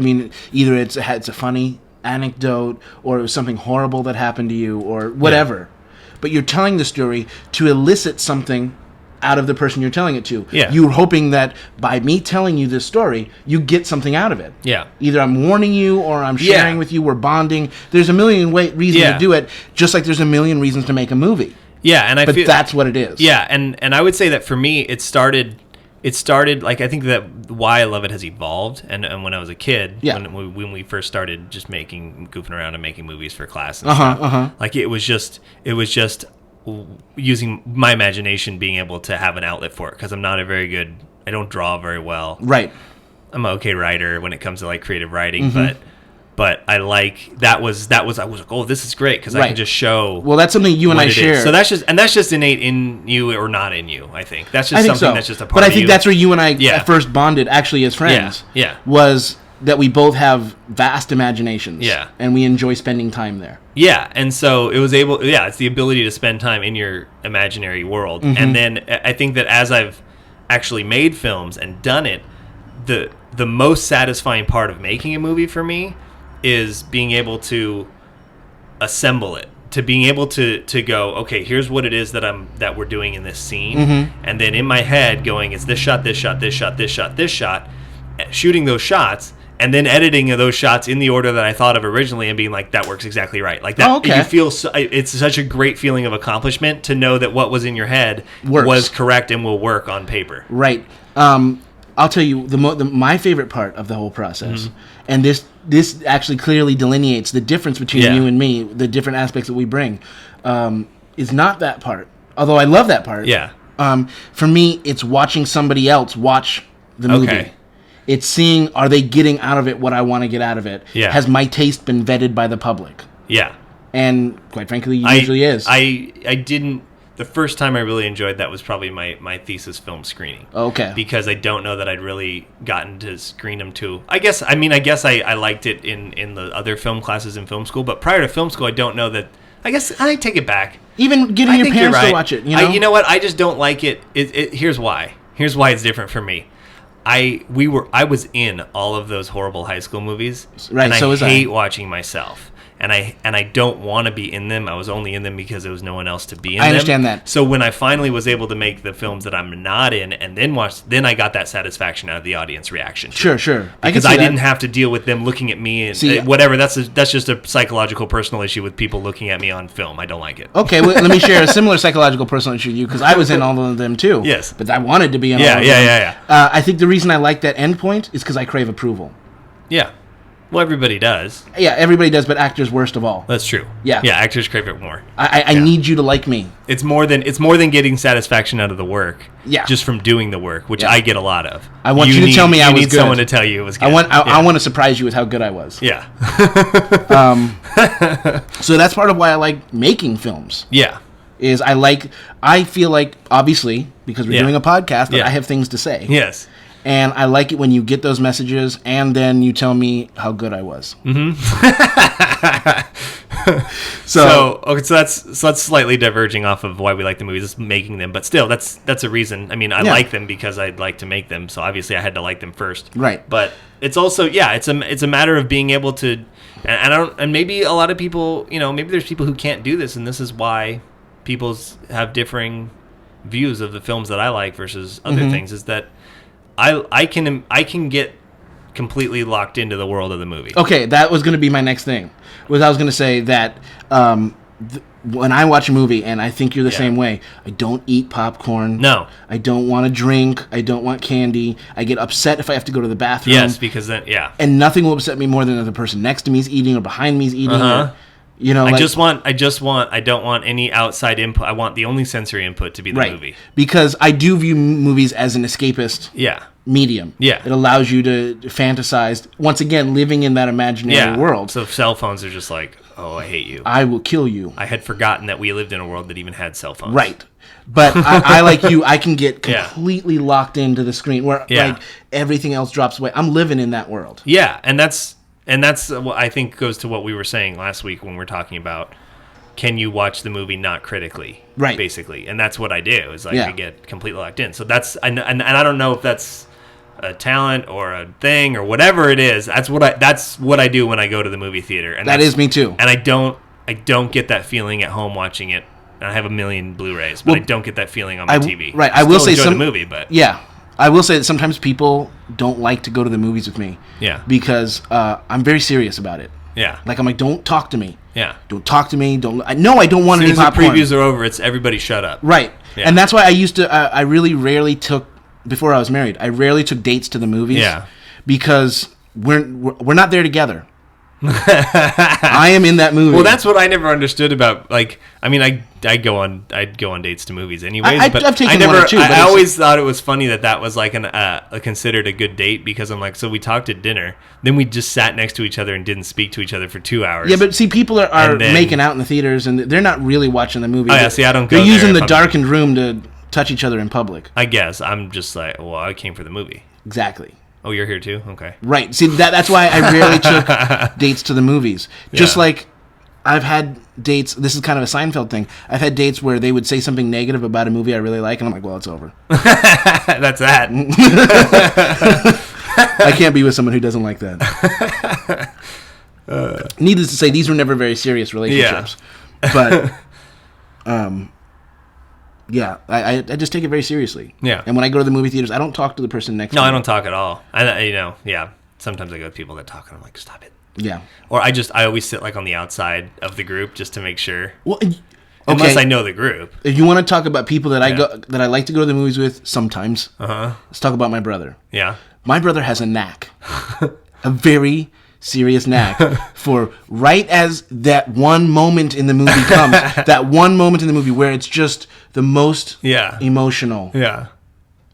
either it's a funny anecdote, or it was something horrible that happened to you, or whatever. Yeah. But you're telling the story to elicit something out of the person you're telling it to. Yeah. You're hoping that by me telling you this story, you get something out of it. Yeah. Either I'm warning you, or I'm sharing with you, we're bonding. There's a million reasons to do it, just like there's a million reasons to make a movie. Yeah, and but that's what it is. Yeah, and I would say that for me, it started like, I think that why I love it has evolved, and when I was a kid, when we first started just goofing around and making movies for class and stuff, like it was just using my imagination, being able to have an outlet for it, because I don't draw very well. Right. I'm an okay writer when it comes to like creative writing, but I like I was like, oh, this is great, because I can just show. Well, that's something you and I share. So that's just innate in you or not in you. I think that's just something that's just a part. But I think that's where you and I first bonded, actually, as friends. Yeah. Was that we both have vast imaginations. Yeah. And we enjoy spending time there. Yeah, and so it was it's the ability to spend time in your imaginary world. And then I think that as I've actually made films and done it, the most satisfying part of making a movie for me is being able to assemble it, to being able to go, okay, here's what it is that we're doing in this scene, and then in my head going, it's this shot, this shot, this shot, this shot, this shot, shooting those shots, and then editing those shots in the order that I thought of originally, and being like, that works exactly right. Like that, you feel it's such a great feeling of accomplishment to know that what was in your head was correct and will work on paper. Right. I'll tell you my favorite part of the whole process, and this actually clearly delineates the difference between you and me, the different aspects that we bring, is not that part. Although I love that part. Yeah. For me, it's watching somebody else watch the movie. Okay. It's seeing, are they getting out of it what I want to get out of it? Yeah. Has my taste been vetted by the public? Yeah. And quite frankly, it usually is. I didn't. The first time I really enjoyed that was probably my thesis film screening. Okay. Because I don't know that I'd really gotten to screen them too. I guess I liked it in the other film classes in film school, but prior to film school, I don't know that. I guess I take it back. Even getting your parents to watch it, you know what? I just don't like it. Here's why. Here's why it's different for me. I was in all of those horrible high school movies, right? And so I hate watching myself. and I don't want to be in them. I was only in them because there was no one else to be in them. I understand that. So when I finally was able to make the films that I'm not in and then I got that satisfaction out of the audience reaction. Sure. Because I didn't have to deal with them looking at me and whatever. That's just a psychological personal issue with people looking at me on film. I don't like it. Okay, well, let me share a similar psychological personal issue with you, because I was in all of them too. Yes. But I wanted to be in all of them. Yeah. I think the reason I like that end point is because I crave approval. Yeah. Well, everybody does. Yeah, everybody does, but actors worst of all. That's true. Yeah, actors crave it more. I need you to like me. It's more than getting satisfaction out of the work. Yeah, just from doing the work, which I get a lot of. I want you to tell me I was good. You need someone to tell you it was good. I want to surprise you with how good I was. Yeah. So that's part of why I like making films. Yeah. I feel like, obviously, because we're doing a podcast, that I have things to say. Yes. And I like it when you get those messages and then you tell me how good I was. Mm-hmm. So that's slightly diverging off of why we like the movies, is making them. But still, that's a reason. I mean, I like them because I'd like to make them. So obviously, I had to like them first. Right. But it's also it's a matter of being able to, and maybe a lot of people, maybe there's people who can't do this, and this is why people have differing views of the films that I like versus other things. Is that I can get completely locked into the world of the movie. Okay, that was going to be my next thing. I was going to say that when I watch a movie, and I think you're the same way, I don't eat popcorn. No. I don't want to drink. I don't want candy. I get upset if I have to go to the bathroom. Yes, because then, And nothing will upset me more than the person next to me is eating or behind me is eating. Or, I don't want any outside input. I want the only sensory input to be the movie. Because I do view movies as an escapist medium. Yeah. It allows you to fantasize, once again, living in that imaginary world. So cell phones are just like, oh, I hate you. I will kill you. I had forgotten that we lived in a world that even had cell phones. Right. But I like you, I can get completely locked into the screen where like everything else drops away. I'm living in that world. Yeah, and that's what I think goes to what we were saying last week when we're talking about, can you watch the movie not critically, right? Basically, and that's what I do. Is like I get completely locked in. So that's and I don't know if that's a talent or a thing or whatever it is. That's what I do when I go to the movie theater. And that is me too. And I don't get that feeling at home watching it. And I have a million Blu-rays, but I don't get that feeling on my TV. Right. I will say enjoy the movie, but I will say that sometimes people don't like to go to the movies with me. Yeah. Because I'm very serious about it. Yeah. Like I'm like, don't talk to me. Yeah. Don't talk to me. I don't want any popcorn. As soon as the previews are over, it's everybody shut up. Right. Yeah. And that's why I used to. I really rarely took, before I was married, I rarely took dates to the movies. Yeah. Because we're not there together. I am in that movie. Well, that's what I never understood about. Like, I mean, I'd go on dates to movies anyways. I've taken one or two. I always thought it was funny that was like considered a good date, because I'm like, so we talked at dinner, then we just sat next to each other and didn't speak to each other for 2 hours. Yeah, but see, people are making out in the theaters, and they're not really watching the movie. Oh yeah, see, I don't go. They're using the darkened room to touch each other in public. I guess I'm just like, well, I came for the movie. Exactly. Oh, you're here too? Okay. Right. See, that's why I rarely took dates to the movies. Just like I've had dates, this is kind of a Seinfeld thing, I've had dates where they would say something negative about a movie I really like, and I'm like, well, it's over. That's that. I can't be with someone who doesn't like that. Needless to say, these were never very serious relationships. Yeah. But... yeah, I just take it very seriously. Yeah. And when I go to the movie theaters, I don't talk to the person next to me. No, I don't talk at all. Sometimes I go with people that talk, and I'm like, stop it. Yeah. Or I always sit like on the outside of the group just to make sure. Well, unless I know the group. If you want to talk about people that I like to go to the movies with sometimes, let's talk about my brother. Yeah. My brother has a knack, a very serious knack for right as that one moment in the movie comes, that one moment in the movie where it's just the most emotional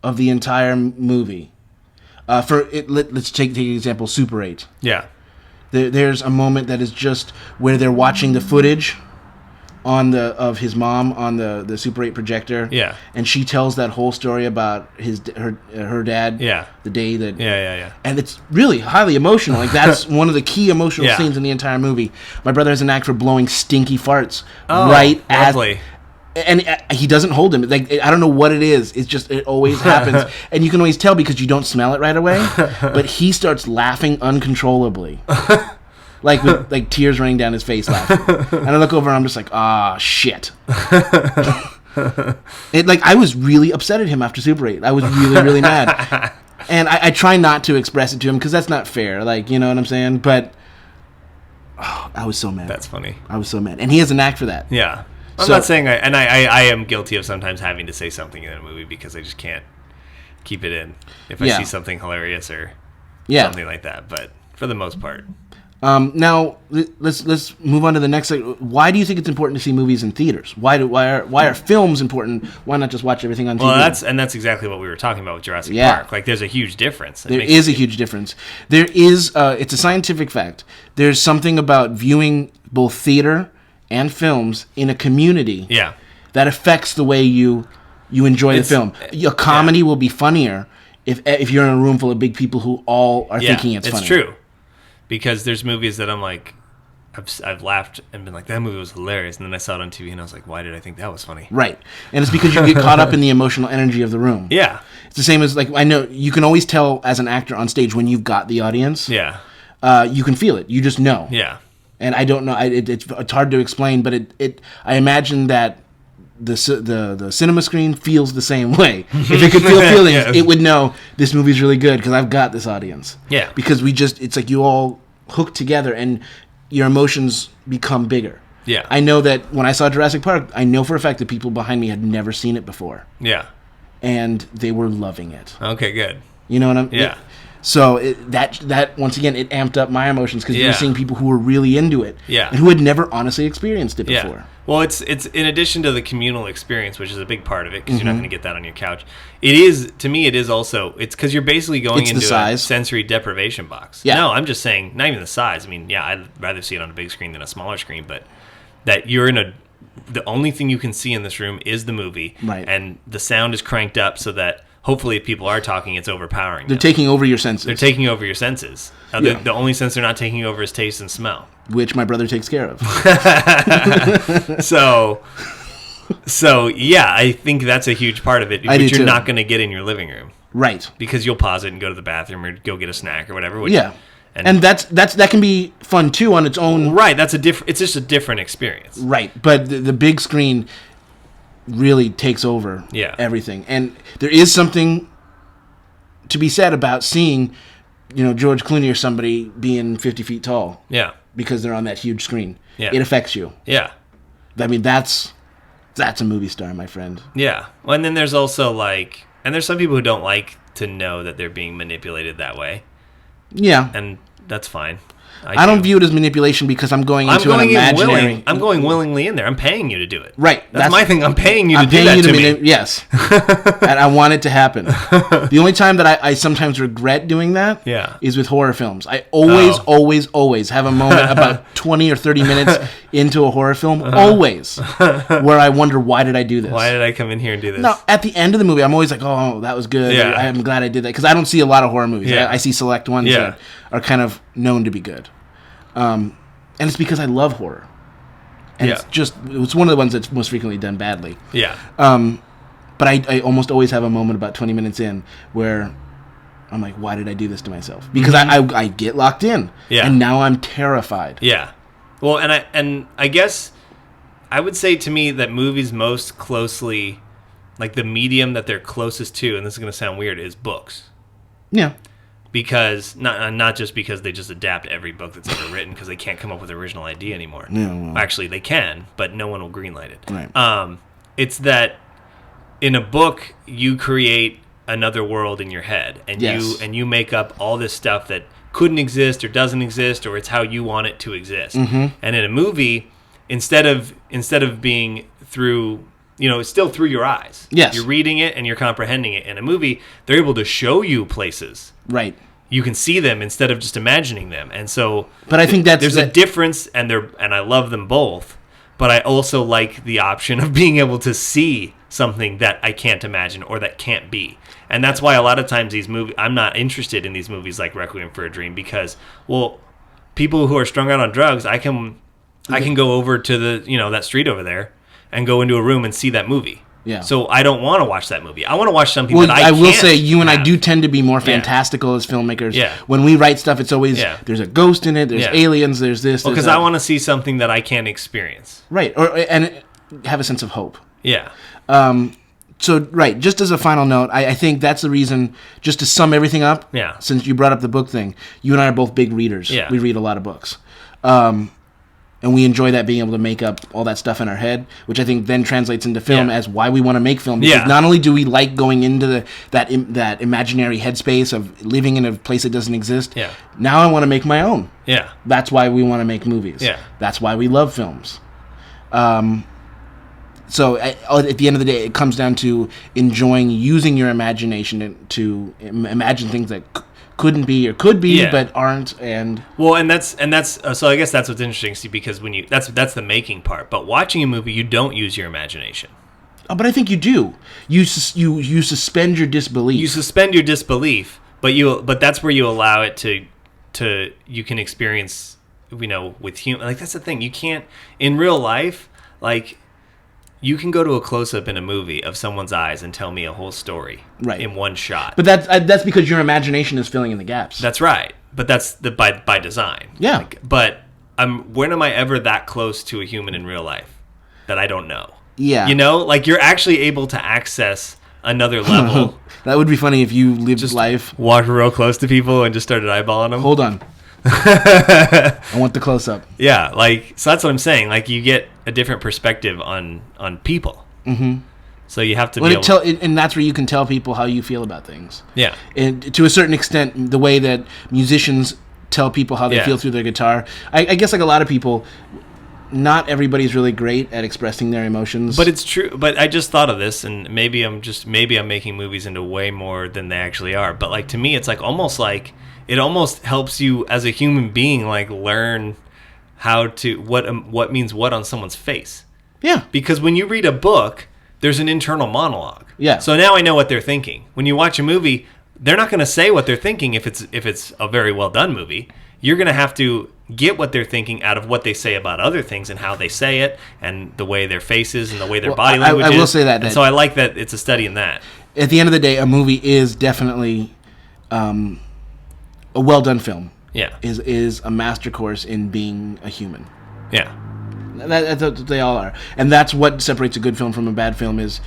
of the entire movie. Let's take the example Super 8. Yeah. There's a moment that is just where they're watching the footage of his mom on the Super 8 projector. Yeah. And she tells that whole story about her dad. Yeah. The day that. Yeah. And it's really highly emotional. Like that's one of the key emotional scenes in the entire movie. My brother has a knack for blowing stinky farts lovely. And he doesn't hold him. Like I don't know what it is. It's just it always happens, and you can always tell because you don't smell it right away. But he starts laughing uncontrollably. like with like tears running down his face laughing. And I look over and I'm just like, shit. I was really upset at him after Super 8. I was really, really mad. And I try not to express it to him because that's not fair. Like, you know what I'm saying? But I was so mad. That's funny. I was so mad. And he has a knack for that. Yeah. I'm not saying I am guilty of sometimes having to say something in a movie because I just can't keep it in if I see something hilarious or something like that. But for the most part. Now let's move on to the next. Why do you think it's important to see movies in theaters? Why are films important? Why not just watch everything on TV? Well, that's exactly what we were talking about with Jurassic Park. Like, there's a huge difference. There is a huge difference. There is. It's a scientific fact. There's something about viewing both theater and films in a community. Yeah. That affects the way you enjoy the film. A comedy will be funnier if you're in a room full of big people who all are thinking it's funny. It's true. Because there's movies that I'm like, I've laughed and been like, that movie was hilarious. And then I saw it on TV and I was like, why did I think that was funny? Right. And it's because you get caught up in the emotional energy of the room. Yeah. It's the same as, like, I know you can always tell as an actor on stage when you've got the audience. Yeah. You can feel it. You just know. Yeah. And I don't know. It's hard to explain, but I imagine that the cinema screen feels the same way. If it could feel feelings, it would know this movie's really good because I've got this audience. Yeah. Because it's like you all hook together and your emotions become bigger. Yeah. I know that when I saw Jurassic Park, I know for a fact that people behind me had never seen it before. Yeah. And they were loving it. Okay, good. You know what I'm... Yeah. So that once again, it amped up my emotions because you were seeing people who were really into it, and who had never honestly experienced it before. Yeah. Well, it's in addition to the communal experience, which is a big part of it because you're not going to get that on your couch. It is, to me, also it's because you're basically going into a sensory deprivation box. Yeah. No, I'm just saying, not even the size. I mean, I'd rather see it on a big screen than a smaller screen, but that you're in the only thing you can see in this room is the movie, right? And the sound is cranked up so that. Hopefully, if people are talking, it's overpowering. They're taking over your senses. They're taking over your senses. The only sense they're not taking over is taste and smell. Which my brother takes care of. So yeah, I think that's a huge part of it. Which you're not going to get in your living room. Right. Because you'll pause it and go to the bathroom or go get a snack or whatever. And that can be fun, too, on its own. Right. It's just a different experience. Right. But the big screen... really takes over everything. And there is something to be said about seeing, George Clooney or somebody being 50 feet tall. Yeah. Because they're on that huge screen. Yeah. It affects you. Yeah. I mean, that's a movie star, my friend. Yeah. Well, and then there's also there's some people who don't like to know that they're being manipulated that way. Yeah. And that's fine. I don't view it as manipulation because I'm going into an imaginary... I'm going willingly in there. I'm paying you to do it. Right. That's my thing. I'm paying you to do that to me. Yes. And I want it to happen. The only time that I sometimes regret doing that is with horror films. I always have a moment about 20 or 30 minutes into a horror film, always, where I wonder, why did I do this? Why did I come in here and do this? No, at the end of the movie, I'm always like, oh, that was good. Yeah. I'm glad I did that. Because I don't see a lot of horror movies. I see select ones that are kind of known to be good. And it's because I love horror. And it's one of the ones that's most frequently done badly. Yeah. But I almost always have a moment about 20 minutes in where I'm like, why did I do this to myself? Because I get locked in. Yeah. And now I'm terrified. Yeah. Well, and I guess I would say to me that movies most closely, like the medium that they're closest to, and this is going to sound weird, is books. Yeah. Because not just because they just adapt every book that's ever written because they can't come up with an original idea anymore. No. Actually, they can, but no one will greenlight it. Right. It's that in a book you create another world in your head, and you make up all this stuff that couldn't exist or doesn't exist, or it's how you want it to exist. Mm-hmm. And in a movie, instead of being through. It's still through your eyes. Yes. You're reading it and you're comprehending it. In a movie, they're able to show you places. Right. You can see them instead of just imagining them. And so but I think there's a difference, and I love them both, but I also like the option of being able to see something that I can't imagine or that can't be. And that's why a lot of times these movies, I'm not interested in these movies like Requiem for a Dream because, well, people who are strung out on drugs, I can go over to the, that street over there and go into a room and see that movie. Yeah. So I don't want to watch that movie. I want to watch something that I will say, you and I do tend to be more fantastical as filmmakers. Yeah. When we write stuff, it's always, there's a ghost in it, there's aliens, there's this. Well, because I want to see something that I can't experience. Right. And have a sense of hope. Yeah. So, right, just as a final note, I think that's the reason, just to sum everything up, since you brought up the book thing, you and I are both big readers. Yeah. We read a lot of books. And we enjoy that, being able to make up all that stuff in our head, which I think then translates into film as why we want to make film. Because not only do we like going into that imaginary headspace of living in a place that doesn't exist, now I want to make my own. Yeah. That's why we want to make movies. Yeah. That's why we love films. So at the end of the day, it comes down to enjoying using your imagination to imagine things that couldn't be or could be but aren't. And that's so I guess that's what's interesting, see, because when you that's the making part. But watching a movie, you don't use your imagination. Oh, but I think you do. You suspend your disbelief. You suspend your disbelief, but that's where you allow it to you can experience, with human. Like, that's the thing. You can't in real life, like. You can go to a close-up in a movie of someone's eyes and tell me a whole story in one shot. But that's because your imagination is filling in the gaps. That's right. But that's by design. Yeah. But when am I ever that close to a human in real life that I don't know? Yeah. Like, you're actually able to access another level. That would be funny if you lived life. Walked real close to people and just started eyeballing them. Hold on. I want the close-up. Yeah, so that's what I'm saying. Like, you get a different perspective on people. Mm-hmm. So you have to and that's where you can tell people how you feel about things. Yeah. And to a certain extent, the way that musicians tell people how they feel through their guitar. I guess, like a lot of people, not everybody's really great at expressing their emotions. But it's true. But I just thought of this, and maybe I'm making movies into way more than they actually are. But, like, to me, it's like it almost helps you as a human being, like, learn how to what means what on someone's face. Yeah. Because when you read a book, there's an internal monologue. Yeah. So now I know what they're thinking. When you watch a movie, they're not going to say what they're thinking if it's a very well done movie. You're going to have to get what they're thinking out of what they say about other things and how they say it and the way their faces and the way their body language is. I will say that. And so I like that it's a study in that. At the end of the day, a movie is definitely a well-done film. Yeah. Is a master course in being a human. Yeah. That's what they all are. And that's what separates a good film from a bad film is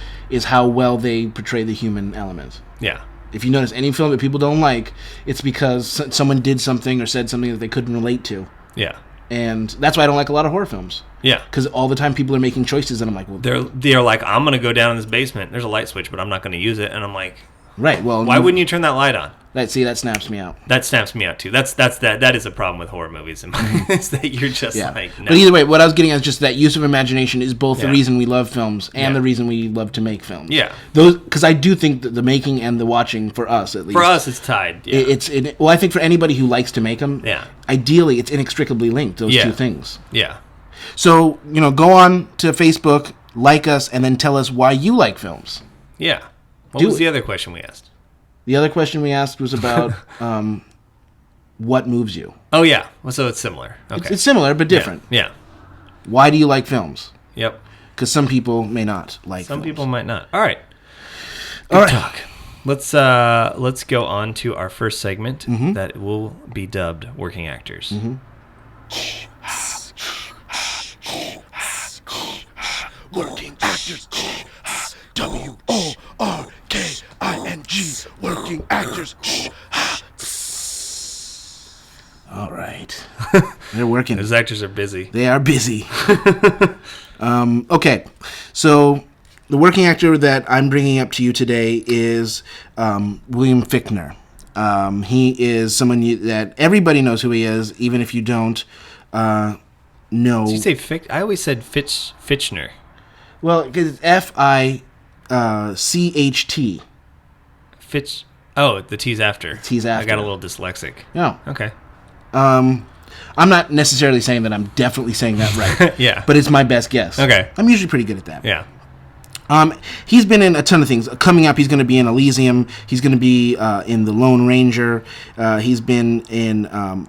how well they portray the human element. Yeah. If you notice any film that people don't like, it's because someone did something or said something that they couldn't relate to. Yeah. And that's why I don't like a lot of horror films. Yeah. Because all the time people are making choices and I'm like, well, they're like, I'm going to go down in this basement. There's a light switch, but I'm not going to use it. And I'm like, right. Well, why wouldn't you turn that light on? That snaps me out. That snaps me out too. That is a problem with horror movies. It's that you're just like, no. But either way, what I was getting at is just that use of imagination is both the reason we love films and the reason we love to make films. Yeah. Because I do think that the making and the watching, for us at least. For us, it's tied. Yeah. Well, I think for anybody who likes to make them, ideally it's inextricably linked, those two things. Yeah. So, go on to Facebook, like us, and then tell us why you like films. Yeah. What was the other question we asked? The other question we asked was about what moves you. Oh, yeah. Well, so it's similar. Okay. It's similar, but different. Yeah. Why do you like films? Yep. Because some people may not like Some films. people might not. All right. Good talk. Let's go on to our first segment that will be dubbed Working Actors. Mm-hmm. Working Actors. WORKING. Working Actors. All right. They're working. Those actors are busy. They are busy. Okay. So the working actor that I'm bringing up to you today is William Fichtner. He is someone that everybody knows who he is, even if you don't know. Did you say Fichtner? I always said Fichtner. Well, because it's FICHT. Fitch. Oh, the T's after. T's after. I got a little dyslexic. No. Okay. I'm not necessarily saying that I'm definitely saying that right. Yeah. But it's my best guess. Okay. I'm usually pretty good at that. Yeah. He's been in a ton of things. Coming up, he's going to be in Elysium. He's going to be in The Lone Ranger. He's been in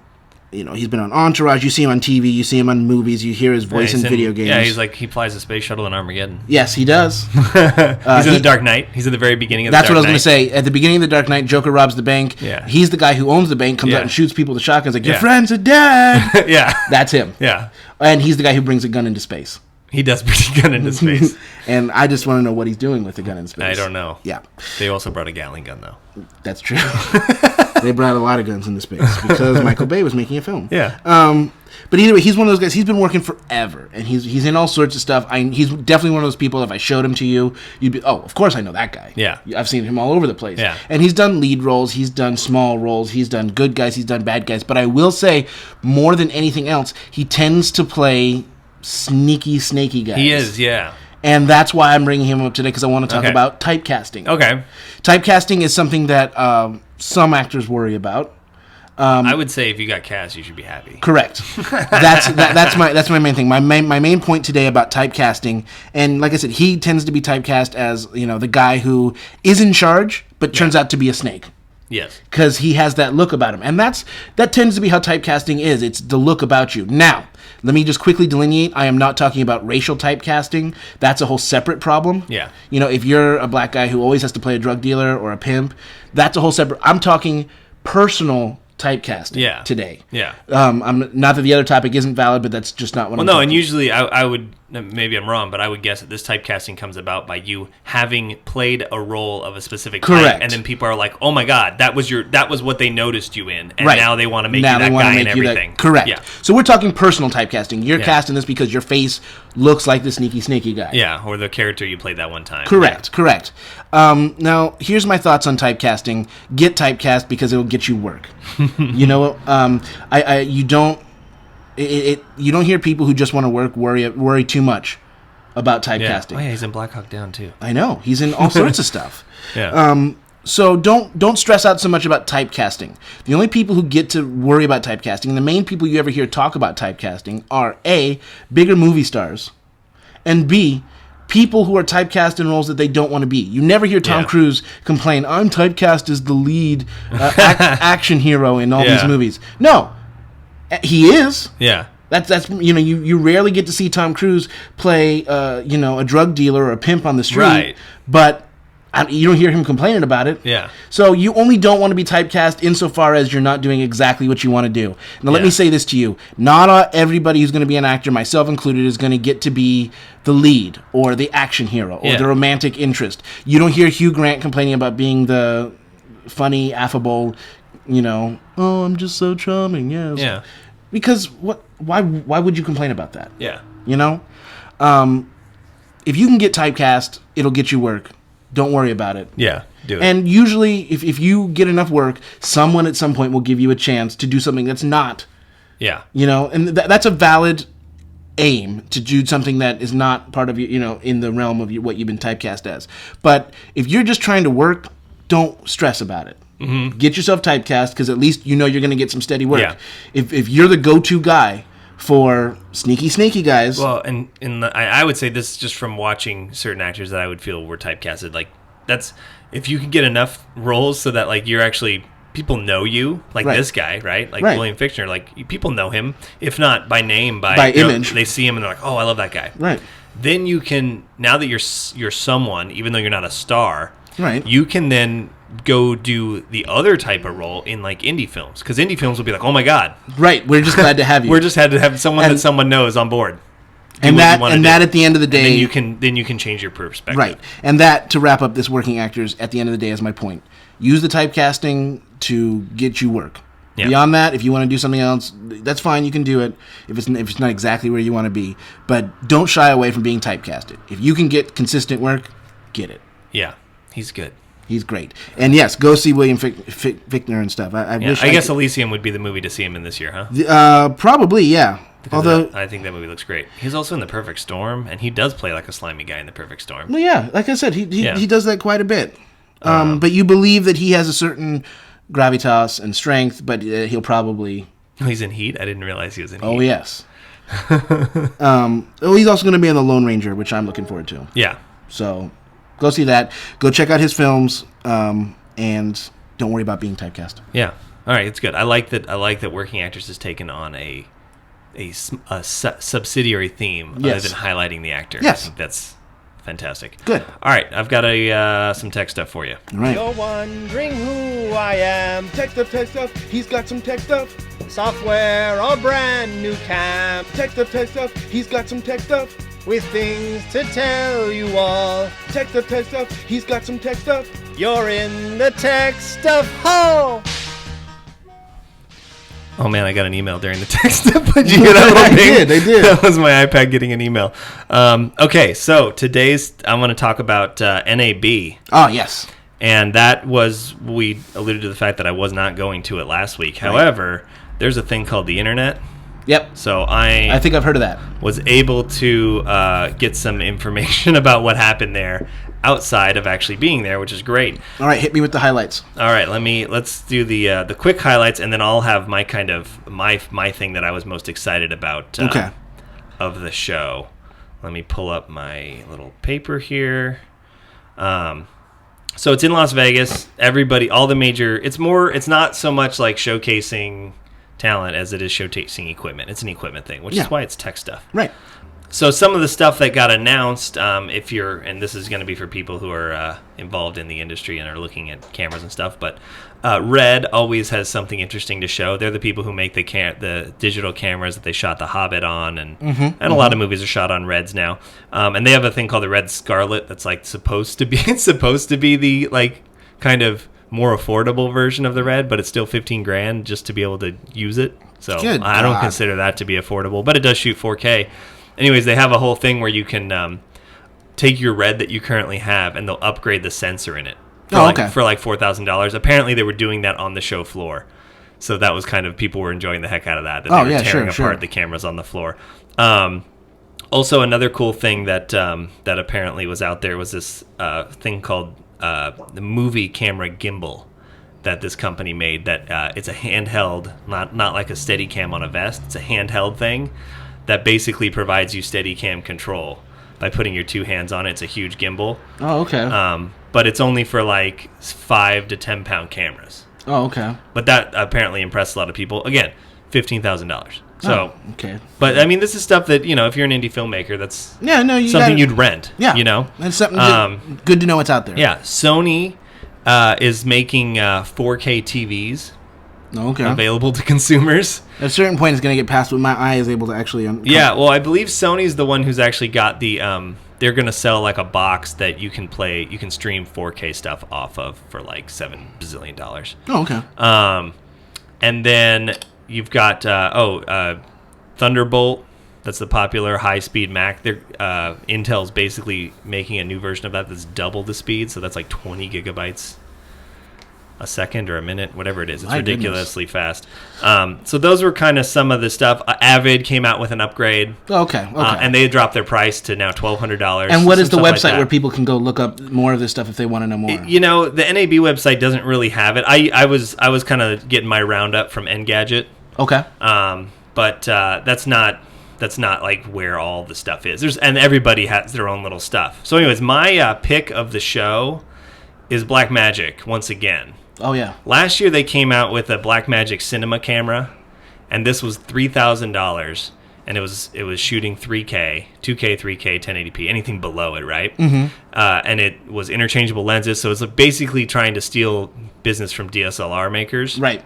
he's been on Entourage. You see him on TV. You see him on movies. You hear his voice in video games. Yeah, he flies a space shuttle in Armageddon. Yes, he does. He's in The Dark Knight. He's at the very beginning of The Dark Knight. That's what I was going to say. At the beginning of The Dark Knight, Joker robs the bank. Yeah. He's the guy who owns the bank, comes out and shoots people with shotguns like, your friends are dead. Yeah. That's him. Yeah. And he's the guy who brings a gun into space. He does bring a gun into space. And I just want to know what he's doing with the gun in space. I don't know. Yeah. They also brought a Gatling gun, though. That's true. They brought a lot of guns into space because Michael Bay was making a film. Yeah. But either way, he's one of those guys. He's been working forever, and he's in all sorts of stuff. He's definitely one of those people. If I showed him to you, you'd be, oh, of course I know that guy. Yeah. I've seen him all over the place. Yeah. And he's done lead roles. He's done small roles. He's done good guys. He's done bad guys. But I will say, more than anything else, he tends to play sneaky, snaky guys. He is, yeah. And that's why I'm bringing him up today, because I want to talk about typecasting. Okay. Typecasting is something that some actors worry about. I would say if you got cast, you should be happy. Correct. That's my main thing. My main point today about typecasting, and like I said, he tends to be typecast as the guy who is in charge, but turns out to be a snake. Yes. Because he has that look about him, and that tends to be how typecasting is. It's the look about you. Now, let me just quickly delineate. I am not talking about racial typecasting. That's a whole separate problem. Yeah. If you're a black guy who always has to play a drug dealer or a pimp, that's a whole separate. I'm talking personal typecasting today. Yeah. I'm not that the other topic isn't valid, but that's just not what I'm talking. And usually I would, maybe I'm wrong, but I would guess that this typecasting comes about by you having played a role of a specific type, and then people are like, oh my God, that was what they noticed you in, and now they want to make you that guy and everything. Correct. Yeah. So we're talking personal typecasting. You're casting this because your face looks like the sneaky, snaky guy. Yeah, or the character you played that one time. Correct. Now, here's my thoughts on typecasting. Get typecast because it will get you work. You don't hear people who just want to work worry too much about typecasting. Yeah. Oh yeah, he's in Black Hawk Down too. I know, he's in all sorts of stuff. Yeah. So don't stress out so much about typecasting. The only people who get to worry about typecasting, and the main people you ever hear talk about typecasting, are A, bigger movie stars, and B, people who are typecast in roles that they don't want to be. You never hear Tom Cruise complain, I'm typecast as the lead action hero in all these movies. No, he is. Yeah. That's you rarely get to see Tom Cruise play a drug dealer or a pimp on the street. Right. But you don't hear him complaining about it. Yeah. So you only don't want to be typecast insofar as you're not doing exactly what you want to do. Now let me say this to you. Not everybody who's going to be an actor, myself included, is going to get to be the lead or the action hero or the romantic interest. You don't hear Hugh Grant complaining about being the funny, affable, oh, I'm just so charming, yes. Yeah. Because why would you complain about that? Yeah. If you can get typecast, it'll get you work. Don't worry about it. Yeah, do it. And usually, if you get enough work, someone at some point will give you a chance to do something that's not. Yeah. And that's a valid aim, to do something that is not part of you, in the realm of what you've been typecast as. But if you're just trying to work, don't stress about it. Mm-hmm. Get yourself typecast, because at least you're going to get some steady work. Yeah. If you're the go-to guy for sneaky guys. Well, and I would say this just from watching certain actors that I would feel were typecasted. Like, that's, if you can get enough roles so that, like, you're actually, people know you, like this guy, right? Like William Fichtner, like, people know him, if not by name, by image. They see him and they're like, oh, I love that guy. Right. Then you can, now that you're someone, even though you're not a star, right, you can then go do the other type of role in, like, indie films, because indie films will be like, oh my God, right, we're just glad to have you. We're just had to have someone that someone knows on board. And that at the end of the day, and then you can change your perspective. Right. And that, to wrap up this working actors, at the end of the day, is my point. Use the typecasting to get you work. Yeah. Beyond that, if you want to do something else, that's fine. You can do it if it's not exactly where you want to be. But don't shy away from being typecasted. If you can get consistent work, get it. Yeah, he's good. He's great. And yes, go see William Fichtner and stuff. I guess Elysium would be the movie to see him in this year, huh? Probably, yeah. Although I think that movie looks great. He's also in The Perfect Storm, and he does play like a slimy guy in The Perfect Storm. Well, yeah, like I said, he does that quite a bit. But you believe that he has a certain gravitas and strength, but he'll probably... Oh, he's in Heat? I didn't realize he was in Heat. Oh, yes. He's also going to be in The Lone Ranger, which I'm looking forward to. Yeah. So go see that. Go check out his films, and don't worry about being typecast. Yeah. All right, it's good. I like that Working Actors has taken on a subsidiary theme other than highlighting the actor. Yes. I think that's fantastic. Good. All right, I've got some tech stuff for you. All right. You're wondering who I am. Tech stuff. He's got some tech stuff. Software or brand new cam. Tech stuff. He's got some tech stuff. With things to tell you all. Tech stuff. He's got some tech stuff. You're in the tech stuff hole. Oh man, I got an email during the text. Did you hear that little ping? I did. That was my iPad getting an email. Okay, so I'm going to talk about NAB. Oh, yes. And we alluded to the fact that I was not going to it last week. Right. However, there's a thing called the internet. Yep. So I think I've heard of that. Was able to get some information about what happened there outside of actually being there, which is great. All right, hit me with the highlights. All right, let's do the quick highlights, and then I'll have my kind of my thing that I was most excited about of the show. Let me pull up my little paper here. So it's in Las Vegas. Everybody, all the major. It's not so much like showcasing talent as it is showcasing equipment. It's an equipment thing, which is why it's tech stuff. Right. So some of the stuff that got announced, and this is going to be for people who are involved in the industry and are looking at cameras and stuff, but Red always has something interesting to show. They're the people who make the digital cameras that they shot The Hobbit on, and a lot of movies are shot on Reds now. And they have a thing called the Red Scarlet that's like supposed to be the like kind of more affordable version of the Red, but it's still $15,000 just to be able to use it. So I don't consider that to be affordable, but it does shoot 4K. Anyways, they have a whole thing where you can take your Red that you currently have, and they'll upgrade the sensor in it for like $4,000. Apparently, they were doing that on the show floor, so that was kind of people were enjoying the heck out of that. They were tearing apart the cameras on the floor. Also, another cool thing that apparently was out there was this thing called the movie camera gimbal that this company made. That it's a handheld, not like a Steadicam on a vest. It's a handheld thing that basically provides you Steadicam control by putting your two hands on it. It's a huge gimbal. Oh, okay. But it's only for like 5 to 10 pound cameras. Oh, okay. But that apparently impressed a lot of people. Again, $15,000. So, okay. But I mean, this is stuff that, if you're an indie filmmaker, that's something you'd rent. Yeah. It's something good to know what's out there. Yeah. Sony is making 4K TVs. Okay. Available to consumers. At a certain point, it's going to get past what my eye is able to actually. Yeah, well, I believe Sony's the one who's actually got the. They're going to sell like a box that you can stream 4K stuff off of for like $7 bazillion. Oh, okay. And then you've got Thunderbolt. That's the popular high-speed Mac. Intel's basically making a new version of that that's double the speed, so that's like 20 gigabytes a second or a minute, whatever it is. It's ridiculously fast. So those were kind of some of the stuff. Avid came out with an upgrade. Okay. And they dropped their price to now $1,200. And what is the website where people can go look up more of this stuff if they want to know more? The NAB website doesn't really have it. I was kind of getting my roundup from Engadget. Okay. But that's not like where all the stuff is. And everybody has their own little stuff. So anyways, my pick of the show is Blackmagic once again. Oh, yeah. Last year they came out with a Blackmagic Cinema camera, and this was $3,000, and it was shooting 3K, 2K, 3K, 1080p, anything below it, right? Mm-hmm. And it was interchangeable lenses, so it's basically trying to steal business from DSLR makers. Right.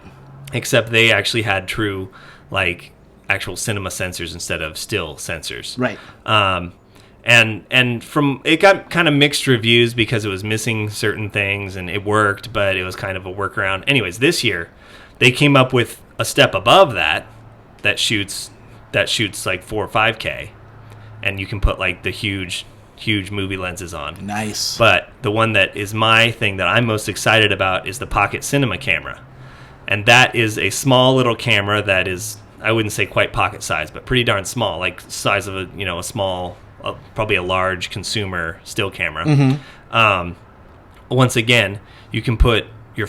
Except they actually had true, like, actual cinema sensors instead of still sensors. Right. And from it got kind of mixed reviews because it was missing certain things and it worked, but it was kind of a workaround. Anyways, this year they came up with a step above that shoots like 4 or 5K, and you can put like the huge movie lenses on. Nice. But the one that is my thing that I'm most excited about is the Pocket Cinema camera, and that is a small little camera that is, I wouldn't say quite pocket size, but pretty darn small, like size of a small. Probably a large consumer still camera. Mm-hmm. Once again, you can put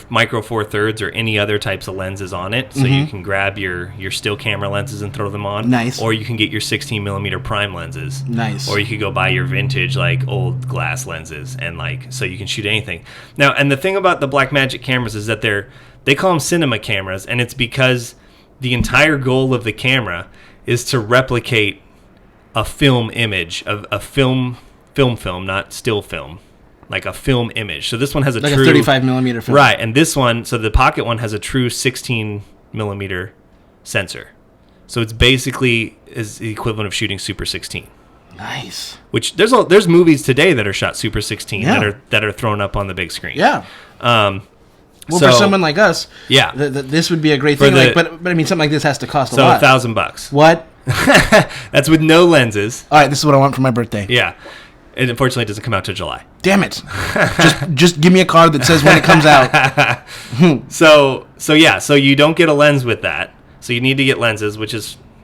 micro four thirds or any other types of lenses on it. So you can grab your still camera lenses and throw them on. Nice. Or you can get your 16 millimeter prime lenses. Nice. Or you could go buy your vintage like old glass lenses and like so you can shoot anything. Now, and the thing about the Blackmagic cameras is that they call them cinema cameras, and it's because the entire goal of the camera is to replicate a film image of a film, not still film. Like a film image. So this one has a like true... a 35 millimeter film. Right, and this one, so the Pocket one has a true 16 millimeter sensor. So it's basically is the equivalent of shooting Super 16. Nice. Which, there's movies today that are shot Super 16 Yeah. that are thrown up on the big screen. Yeah. Well, so, for someone like us, yeah, this would be a great thing. But I mean, something like this has to cost a lot. So $1,000. What? That's with no lenses. All right, this is what I want for my birthday. Yeah. It unfortunately doesn't come out till July. Damn it! just give me a card that says when it comes out. So you don't get a lens with that. So you need to get lenses,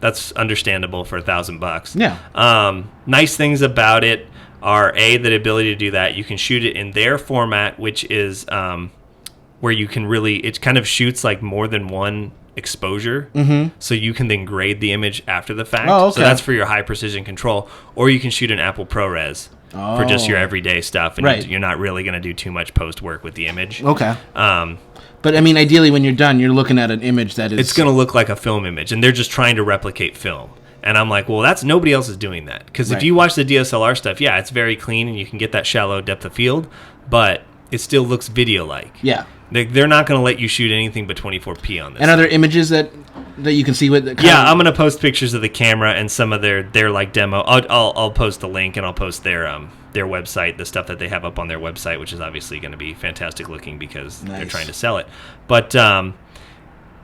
that's understandable for $1,000. Yeah. Nice things about it are the ability to do that. You can shoot it in their format, which is where you can it kind of shoots like more than one exposure, so you can then grade the image after the fact. Oh, okay. So that's for your high precision control, or you can shoot an Apple ProRes for just your everyday stuff, and you're not really going to do too much post work with the image. Okay. But I mean, ideally, when you're done, you're looking at an image that is... It's going to look like a film image, and they're just trying to replicate film. And I'm like, well, nobody else is doing that. Because if you watch the DSLR stuff, yeah, it's very clean, and you can get that shallow depth of field, but it still looks video-like. Yeah. They're not going to let you shoot anything but 24p on this. And other images that you can see with... I'm going to post pictures of the camera and some of their like demo. I'll post the link, and I'll post their website, the stuff that they have up on their website, which is obviously going to be fantastic looking because they're trying to sell it. But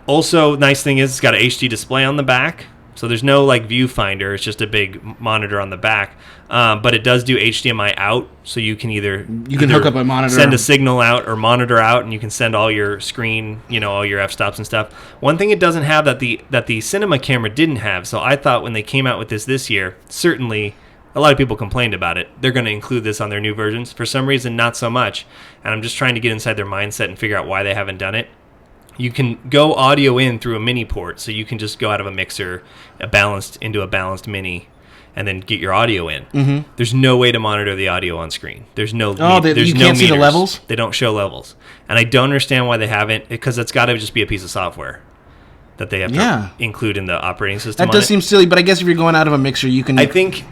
also, nice thing is it's got an HD display on the back. So there's no like viewfinder. It's just a big monitor on the back. But it does do HDMI out, so you can either hook up a monitor, send a signal out, or monitor out, and you can send all your screen, all your f-stops and stuff. One thing it doesn't have that the cinema camera didn't have, so I thought when they came out with this year, certainly a lot of people complained about it. They're going to include this on their new versions. For some reason, not so much. And I'm just trying to get inside their mindset and figure out why they haven't done it. You can go audio in through a mini port, so you can just go out of a mixer, into a balanced mini, and then get your audio in. Mm-hmm. There's no way to monitor the audio on screen. There's no. You can't see the levels? They don't show levels, and I don't understand why they haven't. Because it's got to just be a piece of software that they have to include in the operating system. That does seem silly, but I guess if you're going out of a mixer, you can. I think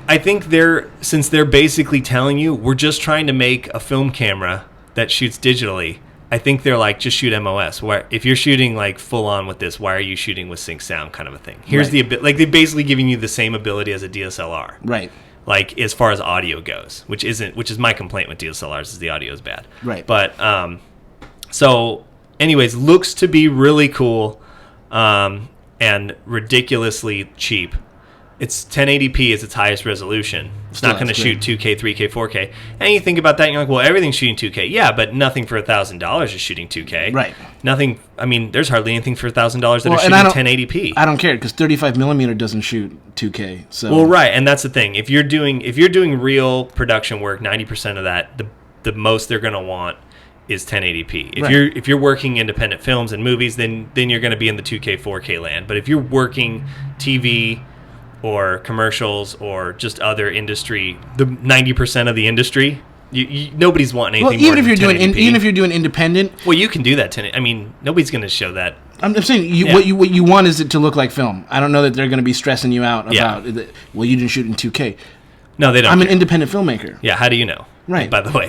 since they're basically telling you we're just trying to make a film camera that shoots digitally. I think they're like, just shoot MOS. Where if you're shooting like full on with this, why are you shooting with sync sound kind of a thing? Here's they're basically giving you the same ability as a DSLR. Right. Like as far as audio goes, which is my complaint with DSLRs is the audio is bad. Right. But so anyways, looks to be really cool and ridiculously cheap. It's 1080p is its highest resolution. It's not going to shoot 2K, 3K, 4K. And you think about that, and you're like, well, everything's shooting 2K. Yeah, but nothing for $1,000 is shooting 2K. Right. Nothing. I mean, there's hardly anything for $1,000 that are shooting 1080p. I don't care because 35 millimeter doesn't shoot 2K. So well, right, and that's the thing. If you're doing real production work, 90% of that, the most they're going to want is 1080p. If you're working independent films and movies, then you're going to be in the 2K, 4K land. But if you're working TV or commercials or just other industry, the 90% of the industry, nobody's wanting anything. Well, even if you're doing independent, well, you can do that. Nobody's going to show that. I'm saying what you want is it to look like film. I don't know that they're going to be stressing you out about well, you didn't shoot in 2K. No, they don't. I'm an independent filmmaker. Yeah, how do you know? Right. By the way,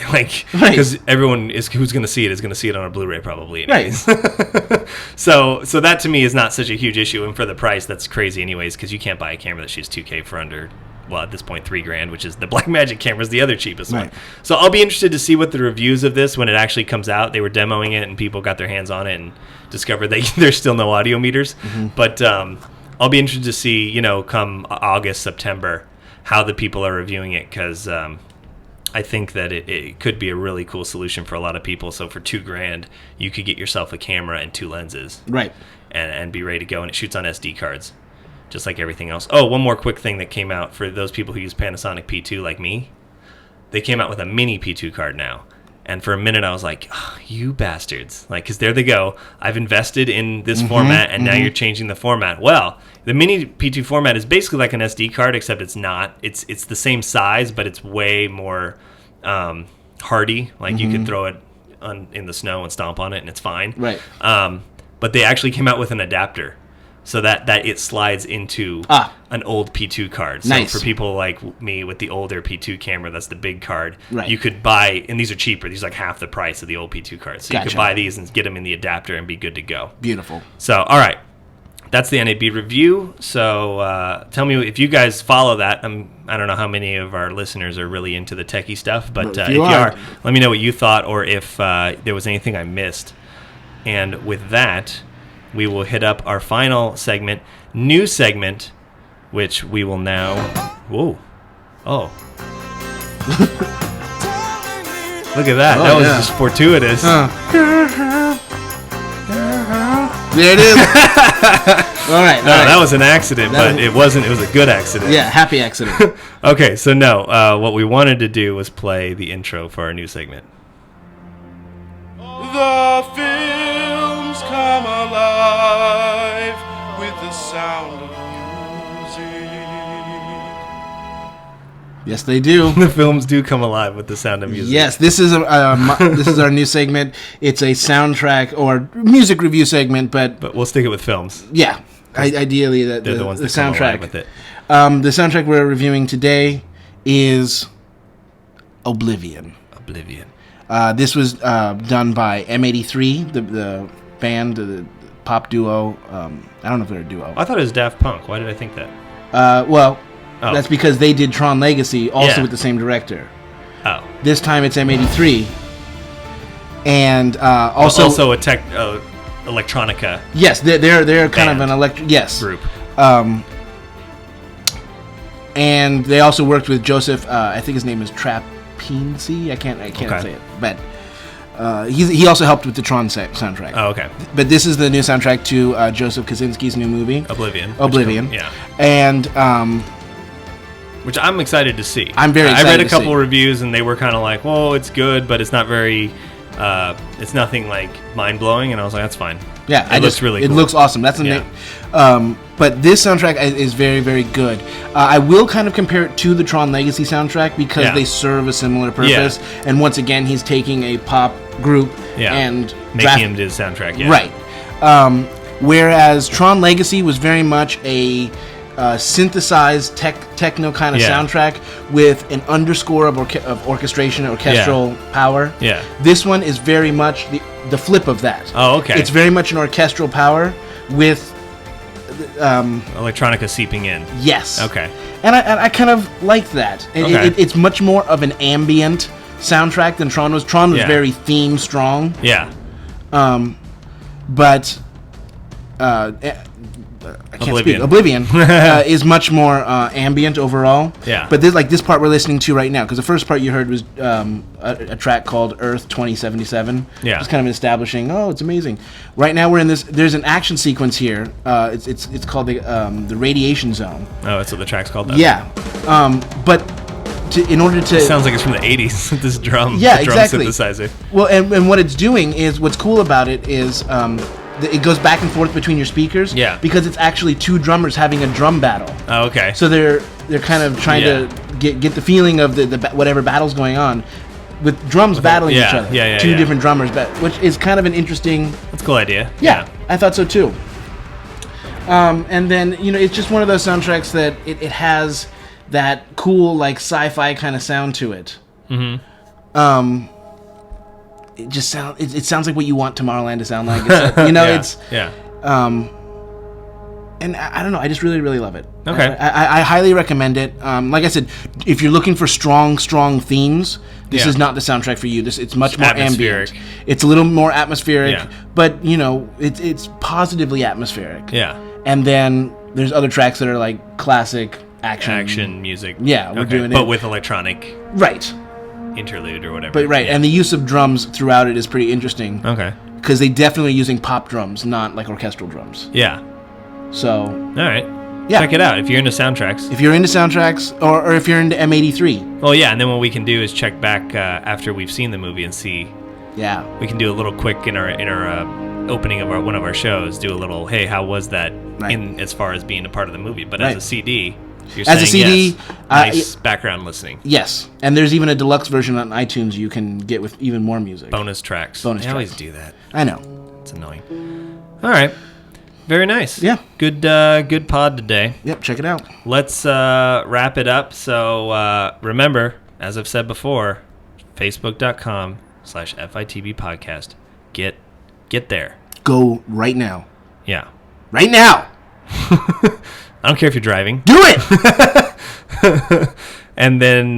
because everyone who's going to see it is going to see it on a Blu-ray probably. Anyways. Right. So that to me is not such a huge issue, and for the price, that's crazy anyways, because you can't buy a camera that shoots 2K for under, well, at this point, $3,000, which is the Blackmagic camera is the other cheapest one. So I'll be interested to see what the reviews of this when it actually comes out. They were demoing it, and people got their hands on it and discovered there's still no audio meters. Mm-hmm. But I'll be interested to see, come August, September, how the people are reviewing it, because I think that it could be a really cool solution for a lot of people. So for $2,000, you could get yourself a camera and 2 lenses, right, and be ready to go. And it shoots on SD cards, just like everything else. Oh, one more quick thing that came out for those people who use Panasonic P2 like me. They came out with a mini P2 card now, And for a minute, I was like, oh, you bastards. Like, because there they go. I've invested in this format, and now you're changing the format. Well, the mini P2 format is basically like an SD card, except it's not. It's the same size, but it's way more hardy. Like, you could throw it in the snow and stomp on it, and it's fine. Right. But they actually came out with an adapter, so that it slides into an old P2 card. So nice. For people like me with the older P2 camera, that's the big card, right. You could buy, and these are cheaper. These are like half the price of the old P2 cards. So you could buy these and get them in the adapter and be good to go. Beautiful. So, all right. That's the NAB review. So tell me if you guys follow that. I don't know how many of our listeners are really into the techie stuff, but if you are, let me know what you thought or if there was anything I missed. And with that, we will hit up our final segment, new segment, which we will now... Whoa. Oh. Look at that. That was just fortuitous. There it is. All right. That was an accident, but it wasn't. It was a good accident. Yeah, happy accident. Okay, so what we wanted to do was play the intro for our new segment. The films come alive with the sound of music. Yes, they do. The films do come alive with the sound of music. Yes, this is this is our new segment. It's a soundtrack or music review segment, but we'll stick it with films. Yeah, ideally they're the ones that soundtrack. Come alive with it. The soundtrack we're reviewing today is Oblivion. This was done by M83, the band, the pop duo. I don't know if they're a duo. I thought it was Daft Punk. Why did I think that? That's because they did Tron Legacy also with the same director. Oh. This time it's M83. And also a electronica. Yes, they're kind of an group. And they also worked with Joseph. I think his name is Trapinski. I can't say it, but he also helped with the Tron soundtrack. Oh, okay. But this is the new soundtrack to Joseph Kosinski's new movie, Oblivion. And which I'm excited to see. I'm very excited. I read a couple reviews and they were kind of like, "Well, it's good, but it's not very. It's nothing like mind blowing." And I was like, "That's fine." Yeah, it looks really cool. It looks awesome. That's the name. But this soundtrack is very, very good. I will kind of compare it to the Tron Legacy soundtrack because they serve a similar purpose. Yeah. And once again, he's taking a pop group and making him do the soundtrack. Yeah. Right. Whereas Tron Legacy was very much a synthesized techno kind of soundtrack with an underscore of orchestration, orchestral power. Yeah. This one is very much the flip of that. Oh, okay. It's very much an orchestral power with electronica seeping in. Yes. Okay. And I kind of like that. It's much more of an ambient soundtrack than Tron was. Tron was very theme strong. Yeah. But I can't speak. Oblivion is much more ambient overall. Yeah. But this part we're listening to right now, because the first part you heard was a track called Earth 2077. Yeah. Just kind of establishing, it's amazing. Right now we're in this. There's an action sequence here. It's called the radiation zone. Oh, that's what the track's called. Yeah. But in order to... It sounds like it's from the 80s. This drum. Yeah, the drum exactly. synthesizer. Well, and what it's doing is what's cool about it is. It goes back and forth between your speakers. Yeah. Because it's actually two drummers having a drum battle. Oh, okay. So they're kind of trying to get the feeling of the whatever battle's going on, with drums battling each other. Yeah. Two different drummers, which is kind of an interesting. That's a cool idea. Yeah, I thought so too. And then it's just one of those soundtracks that it has that cool like sci-fi kind of sound to it. Mm-hmm. It just sounds. It sounds like what you want Tomorrowland to sound like. It's like, and I don't know. I just really, really love it. Okay. I highly recommend it. Like I said, if you're looking for strong themes, this is not the soundtrack for you. It's much more ambient. It's a little more atmospheric, but it's positively atmospheric. Yeah. And then there's other tracks that are like classic action music. Yeah, we're doing it, but with electronic. Right. Interlude or whatever. But and the use of drums throughout it is pretty interesting. Okay. Because they definitely are using pop drums, not like orchestral drums. Yeah. So. All right. Check it out if you're into soundtracks. If you're into soundtracks, or if you're into M83. Well, yeah, and then what we can do is check back after we've seen the movie and see. Yeah. We can do a little quick in our opening of one of our shows. Do a little, hey, how was that in as far as being a part of the movie? But as a CD, you're saying yes. Nice background listening. Yes, and there's even a deluxe version on iTunes you can get with even more music. Bonus tracks. I always do that. I know. It's annoying. All right. Very nice. Yeah. Good pod today. Yep, check it out. Let's wrap it up. So remember, as I've said before, facebook.com/FITB Podcast. Get there. Go right now. Yeah. Right now. I don't care if you're driving. Do it! And then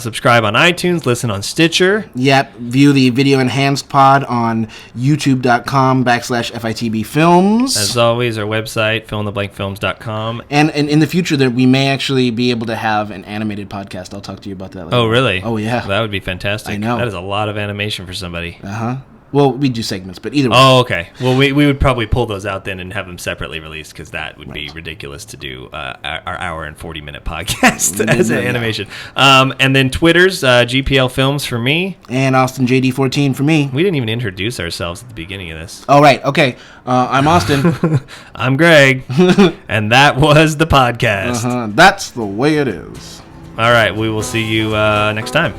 subscribe on iTunes, listen on Stitcher. Yep. View the video enhanced pod on youtube.com/FITB Films. As always, our website, fillinthablankfilms.com. And in the future, that we may actually be able to have an animated podcast. I'll talk to you about that later. Oh, really? Oh, yeah. That would be fantastic. I know. That is a lot of animation for somebody. Uh-huh. Well, we do segments, but either way. Oh, okay. Well, we would probably pull those out then and have them separately released because that would be ridiculous to do our hour and 40-minute podcast as an animation. And then Twitter's GPL Films for me. And Austin JD14 for me. We didn't even introduce ourselves at the beginning of this. Oh, right. Okay. I'm Austin. I'm Greg. And that was the podcast. That's the way it is. All right. We will see you next time.